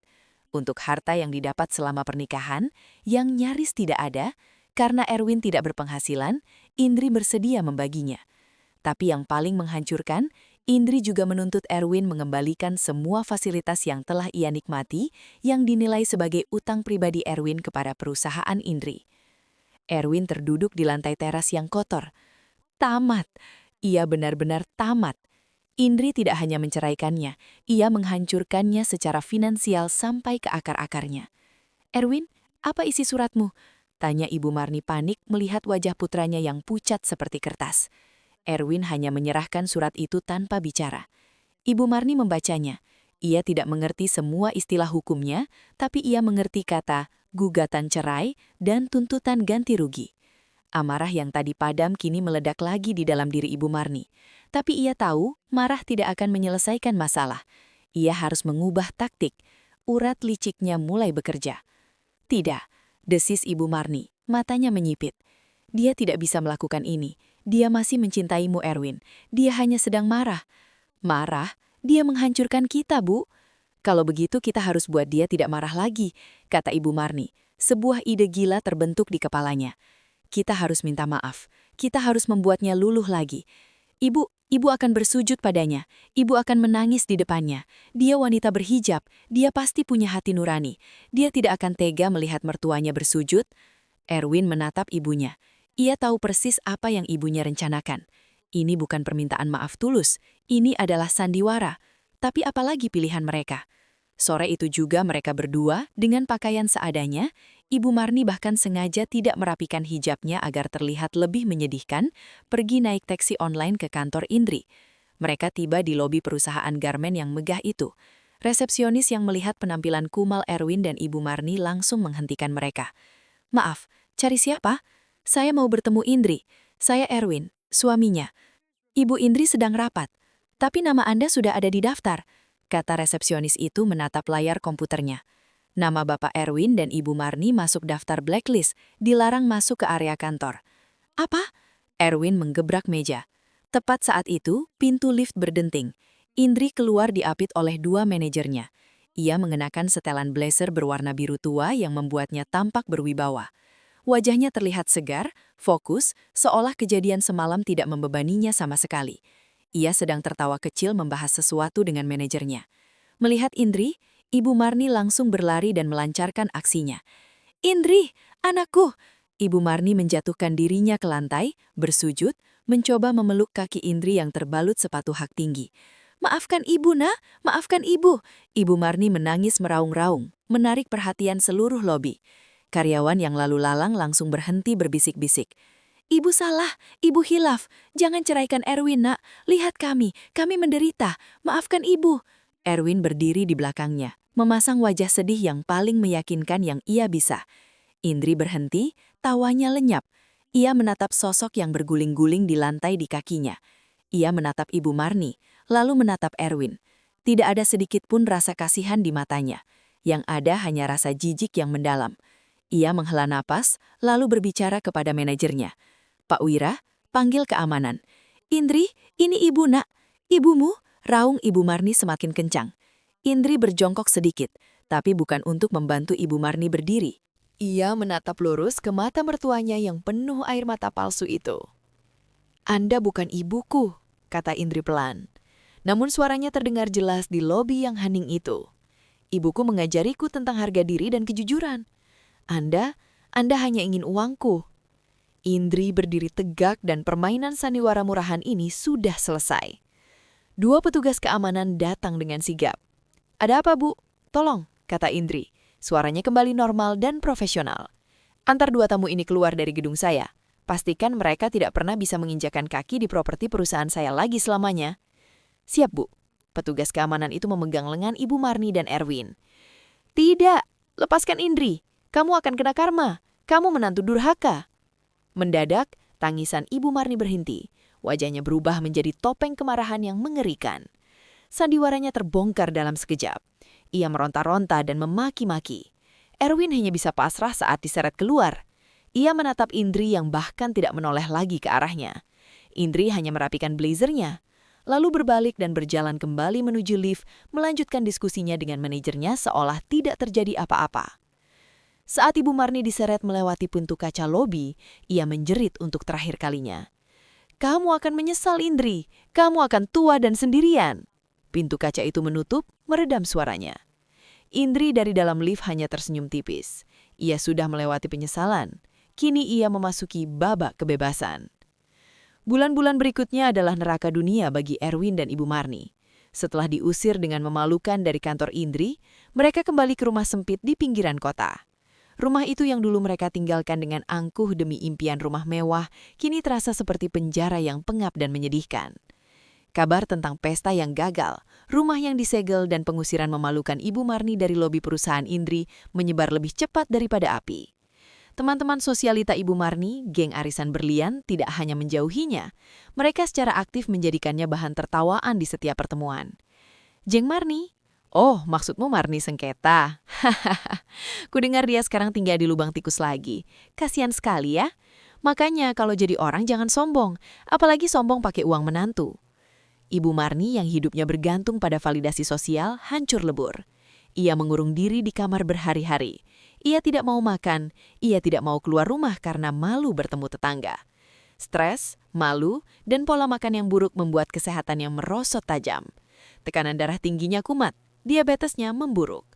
Untuk harta yang didapat selama pernikahan, yang nyaris tidak ada, karena Erwin tidak berpenghasilan, Indri bersedia membaginya. Tapi yang paling menghancurkan, Indri juga menuntut Erwin mengembalikan semua fasilitas yang telah ia nikmati yang dinilai sebagai utang pribadi Erwin kepada perusahaan Indri. Erwin terduduk di lantai teras yang kotor. Tamat. Ia benar-benar tamat. Indri tidak hanya menceraikannya, ia menghancurkannya secara finansial sampai ke akar-akarnya. "Erwin, apa isi suratmu?" tanya Ibu Marni panik melihat wajah putranya yang pucat seperti kertas. Erwin hanya menyerahkan surat itu tanpa bicara. Ibu Marni membacanya. Ia tidak mengerti semua istilah hukumnya, tapi ia mengerti kata gugatan cerai dan tuntutan ganti rugi. Amarah yang tadi padam kini meledak lagi di dalam diri Ibu Marni. Tapi ia tahu marah tidak akan menyelesaikan masalah. Ia harus mengubah taktik. Urat liciknya mulai bekerja. "Tidak," desis Ibu Marni, matanya menyipit. "Dia tidak bisa melakukan ini. Dia masih mencintaimu, Erwin. Dia hanya sedang marah." "Marah? Dia menghancurkan kita, Bu." "Kalau begitu kita harus buat dia tidak marah lagi," kata Ibu Marni. Sebuah ide gila terbentuk di kepalanya. "Kita harus minta maaf. Kita harus membuatnya luluh lagi. Ibu akan bersujud padanya. Ibu akan menangis di depannya. Dia wanita berhijab. Dia pasti punya hati nurani. Dia tidak akan tega melihat mertuanya bersujud." Erwin menatap ibunya. Ia tahu persis apa yang ibunya rencanakan. Ini bukan permintaan maaf tulus. Ini adalah sandiwara. Tapi apalagi pilihan mereka? Sore itu juga mereka berdua, dengan pakaian seadanya, Ibu Marni bahkan sengaja tidak merapikan hijabnya agar terlihat lebih menyedihkan, pergi naik taksi online ke kantor Indri. Mereka tiba di lobi perusahaan garmen yang megah itu. Resepsionis yang melihat penampilan kumal Erwin dan Ibu Marni langsung menghentikan mereka. "Maaf, cari siapa?" "Saya mau bertemu Indri. Saya Erwin, suaminya." "Ibu Indri sedang rapat. Tapi nama Anda sudah ada di daftar," kata resepsionis itu menatap layar komputernya. Nama Bapak Erwin dan Ibu Marni masuk daftar blacklist, dilarang masuk ke area kantor. "Apa?" Erwin menggebrak meja. Tepat saat itu, pintu lift berdenting. Indri keluar diapit oleh dua manajernya. Ia mengenakan setelan blazer berwarna biru tua yang membuatnya tampak berwibawa. Wajahnya terlihat segar, fokus, seolah kejadian semalam tidak membebaninya sama sekali. Ia sedang tertawa kecil membahas sesuatu dengan manajernya. Melihat Indri, Ibu Marni langsung berlari dan melancarkan aksinya. "Indri, anakku!" Ibu Marni menjatuhkan dirinya ke lantai, bersujud, mencoba memeluk kaki Indri yang terbalut sepatu hak tinggi. "Maafkan Ibu, Nak, maafkan Ibu." Ibu Marni menangis meraung-raung, menarik perhatian seluruh lobi. Karyawan yang lalu lalang langsung berhenti berbisik-bisik. "Ibu salah, Ibu hilaf. Jangan ceraikan Erwin, Nak. Lihat kami menderita. Maafkan Ibu." Erwin berdiri di belakangnya, memasang wajah sedih yang paling meyakinkan yang ia bisa. Indri berhenti, tawanya lenyap. Ia menatap sosok yang berguling-guling di lantai di kakinya. Ia menatap Ibu Marni, lalu menatap Erwin. Tidak ada sedikit pun rasa kasihan di matanya. Yang ada hanya rasa jijik yang mendalam. Ia menghela napas, lalu berbicara kepada manajernya. "Pak Wira, panggil keamanan." "Indri, ini Ibu, Nak." "Ibumu?" raung Ibu Marni semakin kencang. Indri berjongkok sedikit, tapi bukan untuk membantu Ibu Marni berdiri. Ia menatap lurus ke mata mertuanya yang penuh air mata palsu itu. "Anda bukan ibuku," kata Indri pelan. Namun suaranya terdengar jelas di lobi yang hening itu. "Ibuku mengajariku tentang harga diri dan kejujuran. Anda Anda hanya ingin uangku." Indri berdiri tegak dan permainan sandiwara murahan ini sudah selesai. Dua petugas keamanan datang dengan sigap. "Ada apa, Bu? Tolong," kata Indri. Suaranya kembali normal dan profesional. "Antar dua tamu ini keluar dari gedung saya. Pastikan mereka tidak pernah bisa menginjakan kaki di properti perusahaan saya lagi selamanya." "Siap, Bu." Petugas keamanan itu memegang lengan Ibu Marni dan Erwin. "Tidak, lepaskan Indri. Kamu akan kena karma. Kamu menantu durhaka." Mendadak, tangisan Ibu Marni berhenti. Wajahnya berubah menjadi topeng kemarahan yang mengerikan. Sandiwaranya terbongkar dalam sekejap. Ia meronta-ronta dan memaki-maki. Erwin hanya bisa pasrah saat diseret keluar. Ia menatap Indri yang bahkan tidak menoleh lagi ke arahnya. Indri hanya merapikan blazernya, lalu berbalik dan berjalan kembali menuju lift, melanjutkan diskusinya dengan manajernya seolah tidak terjadi apa-apa. Saat Ibu Marni diseret melewati pintu kaca lobi, ia menjerit untuk terakhir kalinya. "Kamu akan menyesal, Indri. Kamu akan tua dan sendirian." Pintu kaca itu menutup, meredam suaranya. Indri dari dalam lift hanya tersenyum tipis. Ia sudah melewati penyesalan. Kini ia memasuki babak kebebasan. Bulan-bulan berikutnya adalah neraka dunia bagi Erwin dan Ibu Marni. Setelah diusir dengan memalukan dari kantor Indri, mereka kembali ke rumah sempit di pinggiran kota. Rumah itu yang dulu mereka tinggalkan dengan angkuh demi impian rumah mewah, kini terasa seperti penjara yang pengap dan menyedihkan. Kabar tentang pesta yang gagal, rumah yang disegel dan pengusiran memalukan Ibu Marni dari lobi perusahaan Indri menyebar lebih cepat daripada api. Teman-teman sosialita Ibu Marni, geng arisan berlian, tidak hanya menjauhinya. Mereka secara aktif menjadikannya bahan tertawaan di setiap pertemuan. "Jeng Marni? Oh, maksudmu Marni sengketa. Hahaha, kudengar dia sekarang tinggal di lubang tikus lagi. Kasian sekali ya. Makanya kalau jadi orang jangan sombong, apalagi sombong pakai uang menantu." Ibu Marni yang hidupnya bergantung pada validasi sosial hancur lebur. Ia mengurung diri di kamar berhari-hari. Ia tidak mau makan, ia tidak mau keluar rumah karena malu bertemu tetangga. Stres, malu, dan pola makan yang buruk membuat kesehatannya merosot tajam. Tekanan darah tingginya kumat. Diabetesnya memburuk.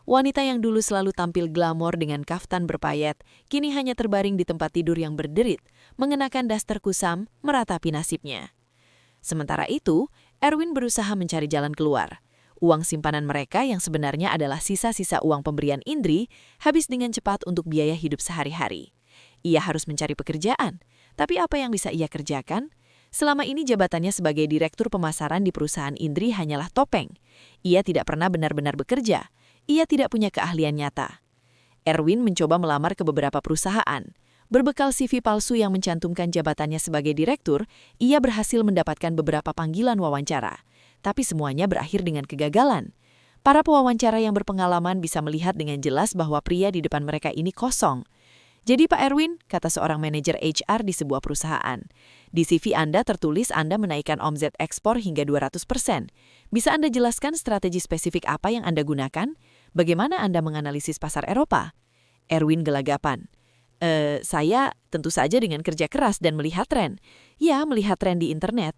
Wanita yang dulu selalu tampil glamor dengan kaftan berpayet, kini hanya terbaring di tempat tidur yang berderit, mengenakan daster kusam, meratapi nasibnya. Sementara itu, Erwin berusaha mencari jalan keluar. Uang simpanan mereka yang sebenarnya adalah sisa-sisa uang pemberian Indri, habis dengan cepat untuk biaya hidup sehari-hari. Ia harus mencari pekerjaan, tapi apa yang bisa ia kerjakan? Selama ini jabatannya sebagai direktur pemasaran di perusahaan Indri hanyalah topeng. Ia tidak pernah benar-benar bekerja. Ia tidak punya keahlian nyata. Erwin mencoba melamar ke beberapa perusahaan. Berbekal CV palsu yang mencantumkan jabatannya sebagai direktur, ia berhasil mendapatkan beberapa panggilan wawancara. Tapi semuanya berakhir dengan kegagalan. Para pewawancara yang berpengalaman bisa melihat dengan jelas bahwa pria di depan mereka ini kosong. "Jadi Pak Erwin," kata seorang manajer HR di sebuah perusahaan, "di CV Anda tertulis Anda menaikkan omzet ekspor hingga 200%. Bisa Anda jelaskan strategi spesifik apa yang Anda gunakan? Bagaimana Anda menganalisis pasar Eropa?" Erwin gelagapan. Saya tentu saja dengan kerja keras dan melihat tren. Ya, melihat tren di internet."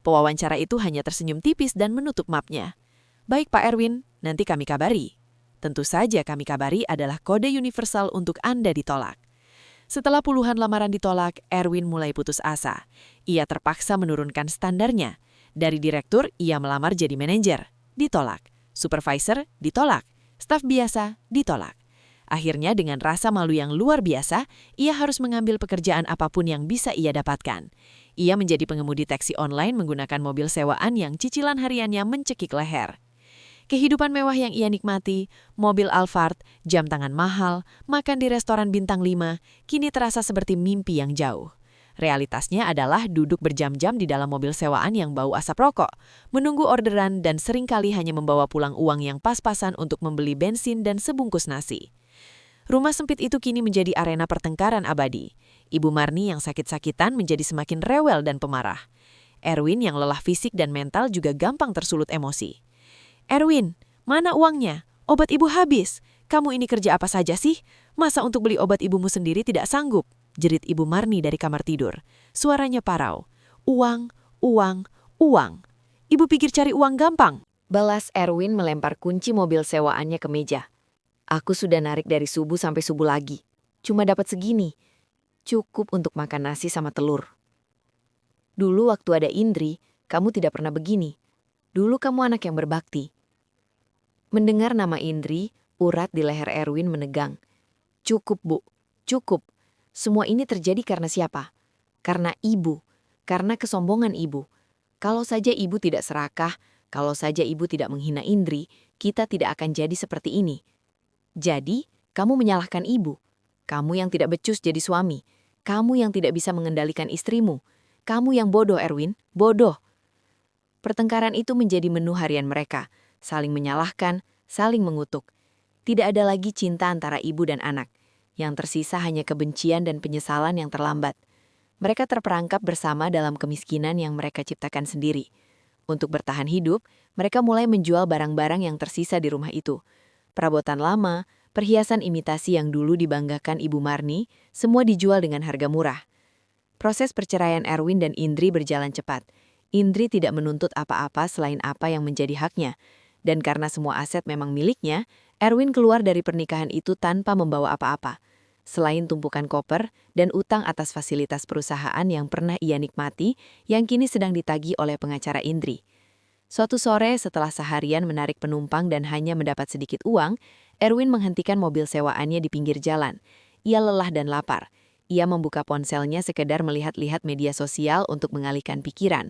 Pewawancara itu hanya tersenyum tipis dan menutup mapnya. "Baik Pak Erwin, nanti kami kabari." Tentu saja kami kabari adalah kode universal untuk Anda ditolak. Setelah puluhan lamaran ditolak, Erwin mulai putus asa. Ia terpaksa menurunkan standarnya. Dari direktur, ia melamar jadi manajer. Ditolak. Supervisor, ditolak. Staf biasa, ditolak. Akhirnya dengan rasa malu yang luar biasa, ia harus mengambil pekerjaan apapun yang bisa ia dapatkan. Ia menjadi pengemudi taksi online menggunakan mobil sewaan yang cicilan hariannya mencekik leher. Kehidupan mewah yang ia nikmati, mobil Alphard, jam tangan mahal, makan di restoran bintang 5, kini terasa seperti mimpi yang jauh. Realitasnya adalah duduk berjam-jam di dalam mobil sewaan yang bau asap rokok, menunggu orderan dan seringkali hanya membawa pulang uang yang pas-pasan untuk membeli bensin dan sebungkus nasi. Rumah sempit itu kini menjadi arena pertengkaran abadi. Ibu Marni yang sakit-sakitan menjadi semakin rewel dan pemarah. Erwin yang lelah fisik dan mental juga gampang tersulut emosi. "Erwin, mana uangnya? Obat ibu habis. Kamu ini kerja apa saja sih? Masa untuk beli obat ibumu sendiri tidak sanggup?" jerit Ibu Marni dari kamar tidur. Suaranya parau. "Uang, uang, uang. Ibu pikir cari uang gampang?" Balas Erwin melempar kunci mobil sewaannya ke meja. "Aku sudah narik dari subuh sampai subuh lagi. Cuma dapat segini. Cukup untuk makan nasi sama telur. Dulu waktu ada Indri, kamu tidak pernah begini. Dulu kamu anak yang berbakti. Mendengar nama Indri, urat di leher Erwin menegang. Cukup, Bu. Cukup. Semua ini terjadi karena siapa? Karena ibu. Karena kesombongan ibu. Kalau saja ibu tidak serakah, kalau saja ibu tidak menghina Indri, kita tidak akan jadi seperti ini. Jadi, kamu menyalahkan ibu. Kamu yang tidak becus jadi suami. Kamu yang tidak bisa mengendalikan istrimu. Kamu yang bodoh, Erwin. Bodoh. Pertengkaran itu menjadi menu harian mereka. Saling menyalahkan, saling mengutuk. Tidak ada lagi cinta antara ibu dan anak. Yang tersisa hanya kebencian dan penyesalan yang terlambat. Mereka terperangkap bersama dalam kemiskinan yang mereka ciptakan sendiri. Untuk bertahan hidup, mereka mulai menjual barang-barang yang tersisa di rumah itu. Perabotan lama, perhiasan imitasi yang dulu dibanggakan Ibu Marni, semua dijual dengan harga murah. Proses perceraian Erwin dan Indri berjalan cepat. Indri tidak menuntut apa-apa selain apa yang menjadi haknya. Dan karena semua aset memang miliknya, Erwin keluar dari pernikahan itu tanpa membawa apa-apa. Selain tumpukan koper dan utang atas fasilitas perusahaan yang pernah ia nikmati, yang kini sedang ditagih oleh pengacara Indri. Suatu sore setelah seharian menarik penumpang dan hanya mendapat sedikit uang, Erwin menghentikan mobil sewaannya di pinggir jalan. Ia lelah dan lapar. Ia membuka ponselnya sekedar melihat-lihat media sosial untuk mengalihkan pikiran.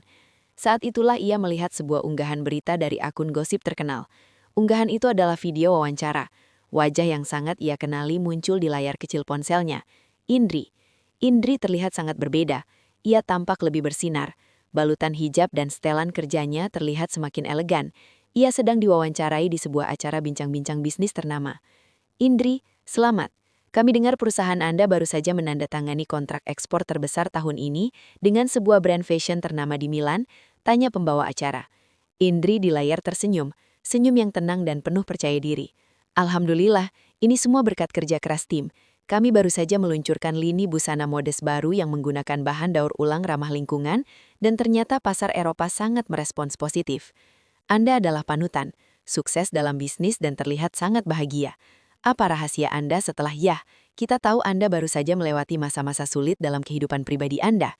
Saat itulah ia melihat sebuah unggahan berita dari akun gosip terkenal. Unggahan itu adalah video wawancara. Wajah yang sangat ia kenali muncul di layar kecil ponselnya. Indri. Indri terlihat sangat berbeda. Ia tampak lebih bersinar. Balutan hijab dan setelan kerjanya terlihat semakin elegan. Ia sedang diwawancarai di sebuah acara bincang-bincang bisnis ternama. Indri, selamat. Kami dengar perusahaan Anda baru saja menandatangani kontrak ekspor terbesar tahun ini dengan sebuah brand fashion ternama di Milan, tanya pembawa acara. Indri di layar tersenyum, senyum yang tenang dan penuh percaya diri. Alhamdulillah, ini semua berkat kerja keras tim. Kami baru saja meluncurkan lini busana modest baru yang menggunakan bahan daur ulang ramah lingkungan, dan ternyata pasar Eropa sangat merespons positif. Anda adalah panutan, sukses dalam bisnis dan terlihat sangat bahagia. Apa rahasia Anda setelah kita tahu Anda baru saja melewati masa-masa sulit dalam kehidupan pribadi Anda?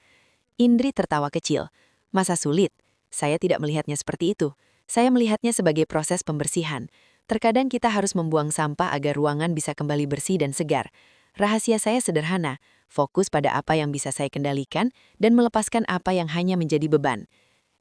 Indri tertawa kecil. Masa sulit? Saya tidak melihatnya seperti itu. Saya melihatnya sebagai proses pembersihan. Terkadang kita harus membuang sampah agar ruangan bisa kembali bersih dan segar. Rahasia saya sederhana, fokus pada apa yang bisa saya kendalikan dan melepaskan apa yang hanya menjadi beban.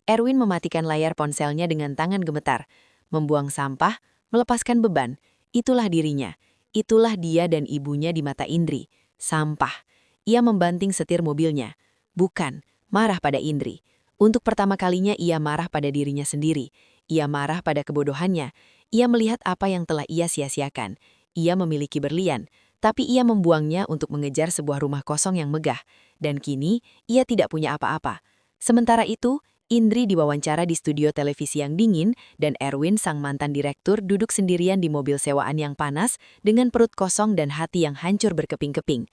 Erwin mematikan layar ponselnya dengan tangan gemetar. Membuang sampah, melepaskan beban. Itulah dirinya. Itulah dia dan ibunya di mata Indri. Sampah. Ia membanting setir mobilnya. Bukan, marah pada Indri. Untuk pertama kalinya ia marah pada dirinya sendiri. Ia marah pada kebodohannya. Ia melihat apa yang telah ia sia-siakan. Ia memiliki berlian, tapi ia membuangnya untuk mengejar sebuah rumah kosong yang megah. Dan kini, ia tidak punya apa-apa. Sementara itu, Indri diwawancara di studio televisi yang dingin, dan Erwin, sang mantan direktur, duduk sendirian di mobil sewaan yang panas, dengan perut kosong dan hati yang hancur berkeping-keping.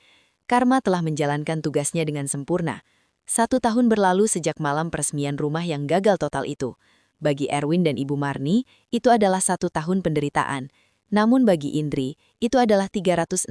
Karma telah menjalankan tugasnya dengan sempurna. 1 tahun berlalu sejak malam peresmian rumah yang gagal total itu. Bagi Erwin dan Ibu Marni, itu adalah 1 tahun penderitaan. Namun bagi Indri, itu adalah 365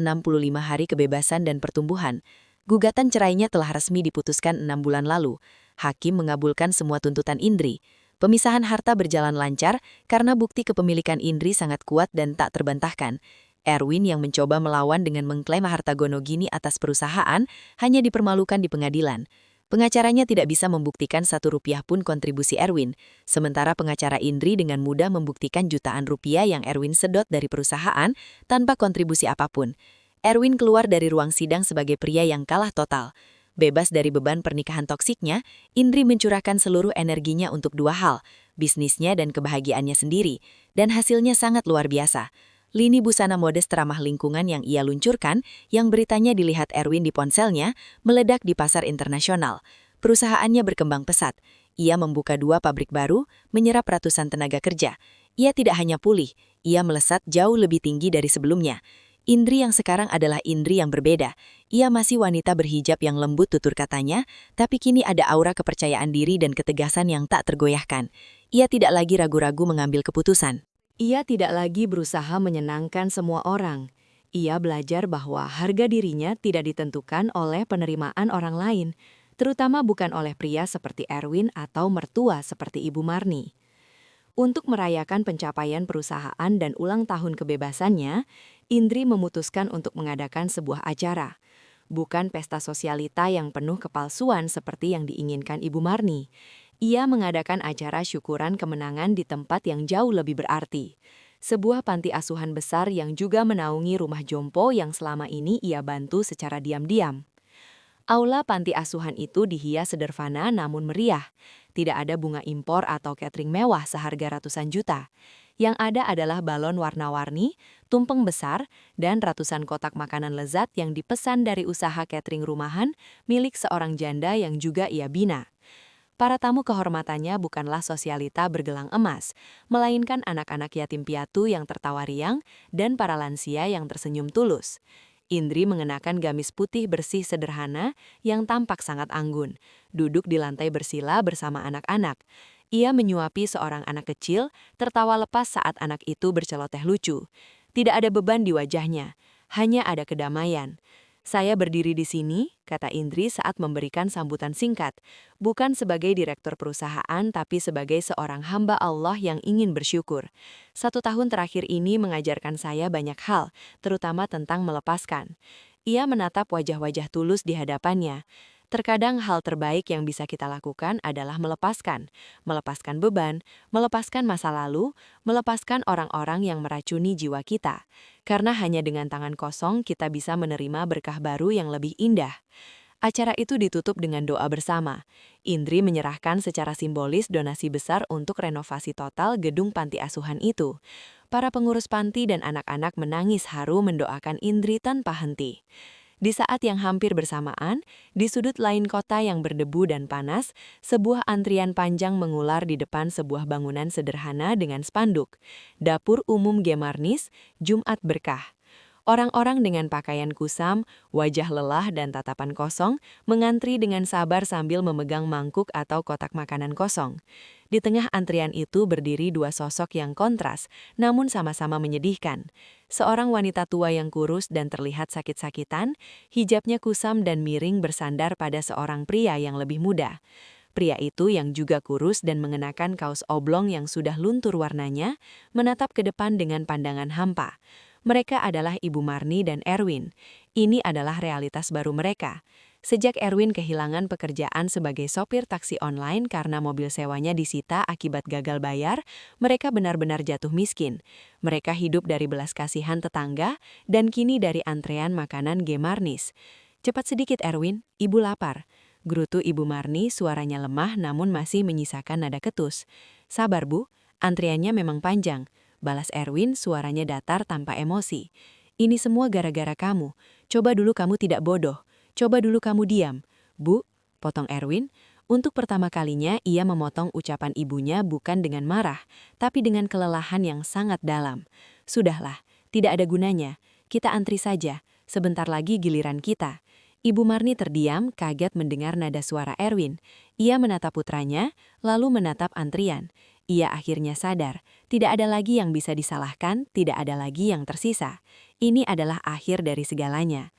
hari kebebasan dan pertumbuhan. Gugatan cerainya telah resmi diputuskan 6 bulan lalu. Hakim mengabulkan semua tuntutan Indri. Pemisahan harta berjalan lancar karena bukti kepemilikan Indri sangat kuat dan tak terbantahkan. Erwin yang mencoba melawan dengan mengklaim harta gonogini atas perusahaan hanya dipermalukan di pengadilan. Pengacaranya tidak bisa membuktikan Rp1 pun kontribusi Erwin, sementara pengacara Indri dengan mudah membuktikan jutaan rupiah yang Erwin sedot dari perusahaan tanpa kontribusi apapun. Erwin keluar dari ruang sidang sebagai pria yang kalah total. Bebas dari beban pernikahan toksiknya, Indri mencurahkan seluruh energinya untuk 2 hal, bisnisnya dan kebahagiaannya sendiri, dan hasilnya sangat luar biasa. Lini busana modest ramah lingkungan yang ia luncurkan, yang beritanya dilihat Erwin di ponselnya, meledak di pasar internasional. Perusahaannya berkembang pesat. Ia membuka 2 pabrik baru, menyerap ratusan tenaga kerja. Ia tidak hanya pulih, ia melesat jauh lebih tinggi dari sebelumnya. Indri yang sekarang adalah Indri yang berbeda. Ia masih wanita berhijab yang lembut tutur katanya, tapi kini ada aura kepercayaan diri dan ketegasan yang tak tergoyahkan. Ia tidak lagi ragu-ragu mengambil keputusan. Ia tidak lagi berusaha menyenangkan semua orang. Ia belajar bahwa harga dirinya tidak ditentukan oleh penerimaan orang lain, terutama bukan oleh pria seperti Erwin atau mertua seperti Ibu Marni. Untuk merayakan pencapaian perusahaan dan ulang tahun kebebasannya, Indri memutuskan untuk mengadakan sebuah acara. Bukan pesta sosialita yang penuh kepalsuan seperti yang diinginkan Ibu Marni. Ia mengadakan acara syukuran kemenangan di tempat yang jauh lebih berarti. Sebuah panti asuhan besar yang juga menaungi rumah jompo yang selama ini ia bantu secara diam-diam. Aula panti asuhan itu dihias sederhana namun meriah. Tidak ada bunga impor atau catering mewah seharga ratusan juta. Yang ada adalah balon warna-warni, tumpeng besar, dan ratusan kotak makanan lezat yang dipesan dari usaha catering rumahan milik seorang janda yang juga ia bina. Para tamu kehormatannya bukanlah sosialita bergelang emas, melainkan anak-anak yatim piatu yang tertawa riang dan para lansia yang tersenyum tulus. Indri mengenakan gamis putih bersih sederhana yang tampak sangat anggun, duduk di lantai bersila bersama anak-anak. Ia menyuapi seorang anak kecil, tertawa lepas saat anak itu berceloteh lucu. Tidak ada beban di wajahnya, hanya ada kedamaian. Saya berdiri di sini, kata Indri saat memberikan sambutan singkat, bukan sebagai direktur perusahaan tapi sebagai seorang hamba Allah yang ingin bersyukur. 1 tahun terakhir ini mengajarkan saya banyak hal, terutama tentang melepaskan. Ia menatap wajah-wajah tulus di hadapannya. Terkadang hal terbaik yang bisa kita lakukan adalah melepaskan beban, melepaskan masa lalu, melepaskan orang-orang yang meracuni jiwa kita. Karena hanya dengan tangan kosong kita bisa menerima berkah baru yang lebih indah. Acara itu ditutup dengan doa bersama. Indri menyerahkan secara simbolis donasi besar untuk renovasi total gedung panti asuhan itu. Para pengurus panti dan anak-anak menangis haru mendoakan Indri tanpa henti. Di saat yang hampir bersamaan, di sudut lain kota yang berdebu dan panas, sebuah antrian panjang mengular di depan sebuah bangunan sederhana dengan spanduk. Dapur Umum Gemarnis, Jumat Berkah. Orang-orang dengan pakaian kusam, wajah lelah dan tatapan kosong, mengantri dengan sabar sambil memegang mangkuk atau kotak makanan kosong. Di tengah antrian itu berdiri 2 sosok yang kontras, namun sama-sama menyedihkan. Seorang wanita tua yang kurus dan terlihat sakit-sakitan, hijabnya kusam dan miring bersandar pada seorang pria yang lebih muda. Pria itu yang juga kurus dan mengenakan kaos oblong yang sudah luntur warnanya, menatap ke depan dengan pandangan hampa. Mereka adalah Ibu Marni dan Erwin. Ini adalah realitas baru mereka. Sejak Erwin kehilangan pekerjaan sebagai sopir taksi online karena mobil sewanya disita akibat gagal bayar, mereka benar-benar jatuh miskin. Mereka hidup dari belas kasihan tetangga dan kini dari antrean makanan Gemarnis. Cepat sedikit Erwin, ibu lapar. Gerutu Ibu Marni suaranya lemah namun masih menyisakan nada ketus. Sabar Bu, antriannya memang panjang. Balas Erwin suaranya datar tanpa emosi. Ini semua gara-gara kamu. Coba dulu kamu tidak bodoh. Coba dulu kamu diam. Bu, potong Erwin. Untuk pertama kalinya ia memotong ucapan ibunya bukan dengan marah, tapi dengan kelelahan yang sangat dalam. Sudahlah, tidak ada gunanya. Kita antri saja. Sebentar lagi giliran kita. Ibu Marni terdiam, kaget mendengar nada suara Erwin. Ia menatap putranya, lalu menatap antrian. Ia akhirnya sadar, tidak ada lagi yang bisa disalahkan, tidak ada lagi yang tersisa. Ini adalah akhir dari segalanya.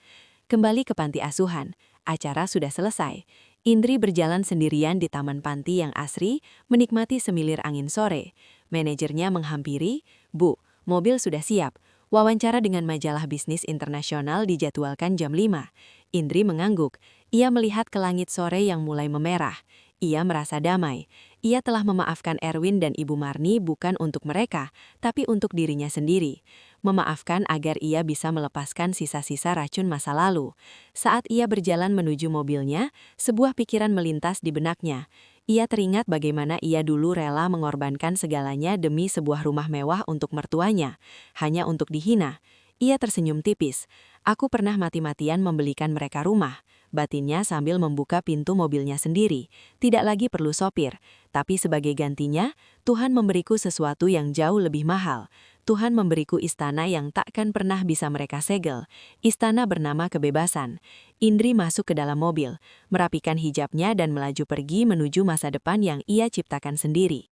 Kembali ke panti asuhan, acara sudah selesai. Indri berjalan sendirian di taman panti yang asri, menikmati semilir angin sore. Manajernya menghampiri, Bu, mobil sudah siap. Wawancara dengan majalah bisnis internasional dijadwalkan jam 5. Indri mengangguk. Ia melihat ke langit sore yang mulai memerah. Ia merasa damai. Ia telah memaafkan Erwin dan Ibu Marni bukan untuk mereka, tapi untuk dirinya sendiri. Memaafkan agar ia bisa melepaskan sisa-sisa racun masa lalu. Saat ia berjalan menuju mobilnya, sebuah pikiran melintas di benaknya. Ia teringat bagaimana ia dulu rela mengorbankan segalanya demi sebuah rumah mewah untuk mertuanya, hanya untuk dihina. Ia tersenyum tipis. Aku pernah mati-matian membelikan mereka rumah. Batinnya sambil membuka pintu mobilnya sendiri. Tidak lagi perlu sopir. Tapi sebagai gantinya, Tuhan memberiku sesuatu yang jauh lebih mahal. Tuhan memberiku istana yang takkan pernah bisa mereka segel. Istana bernama kebebasan. Indri masuk ke dalam mobil, merapikan hijabnya dan melaju pergi menuju masa depan yang ia ciptakan sendiri.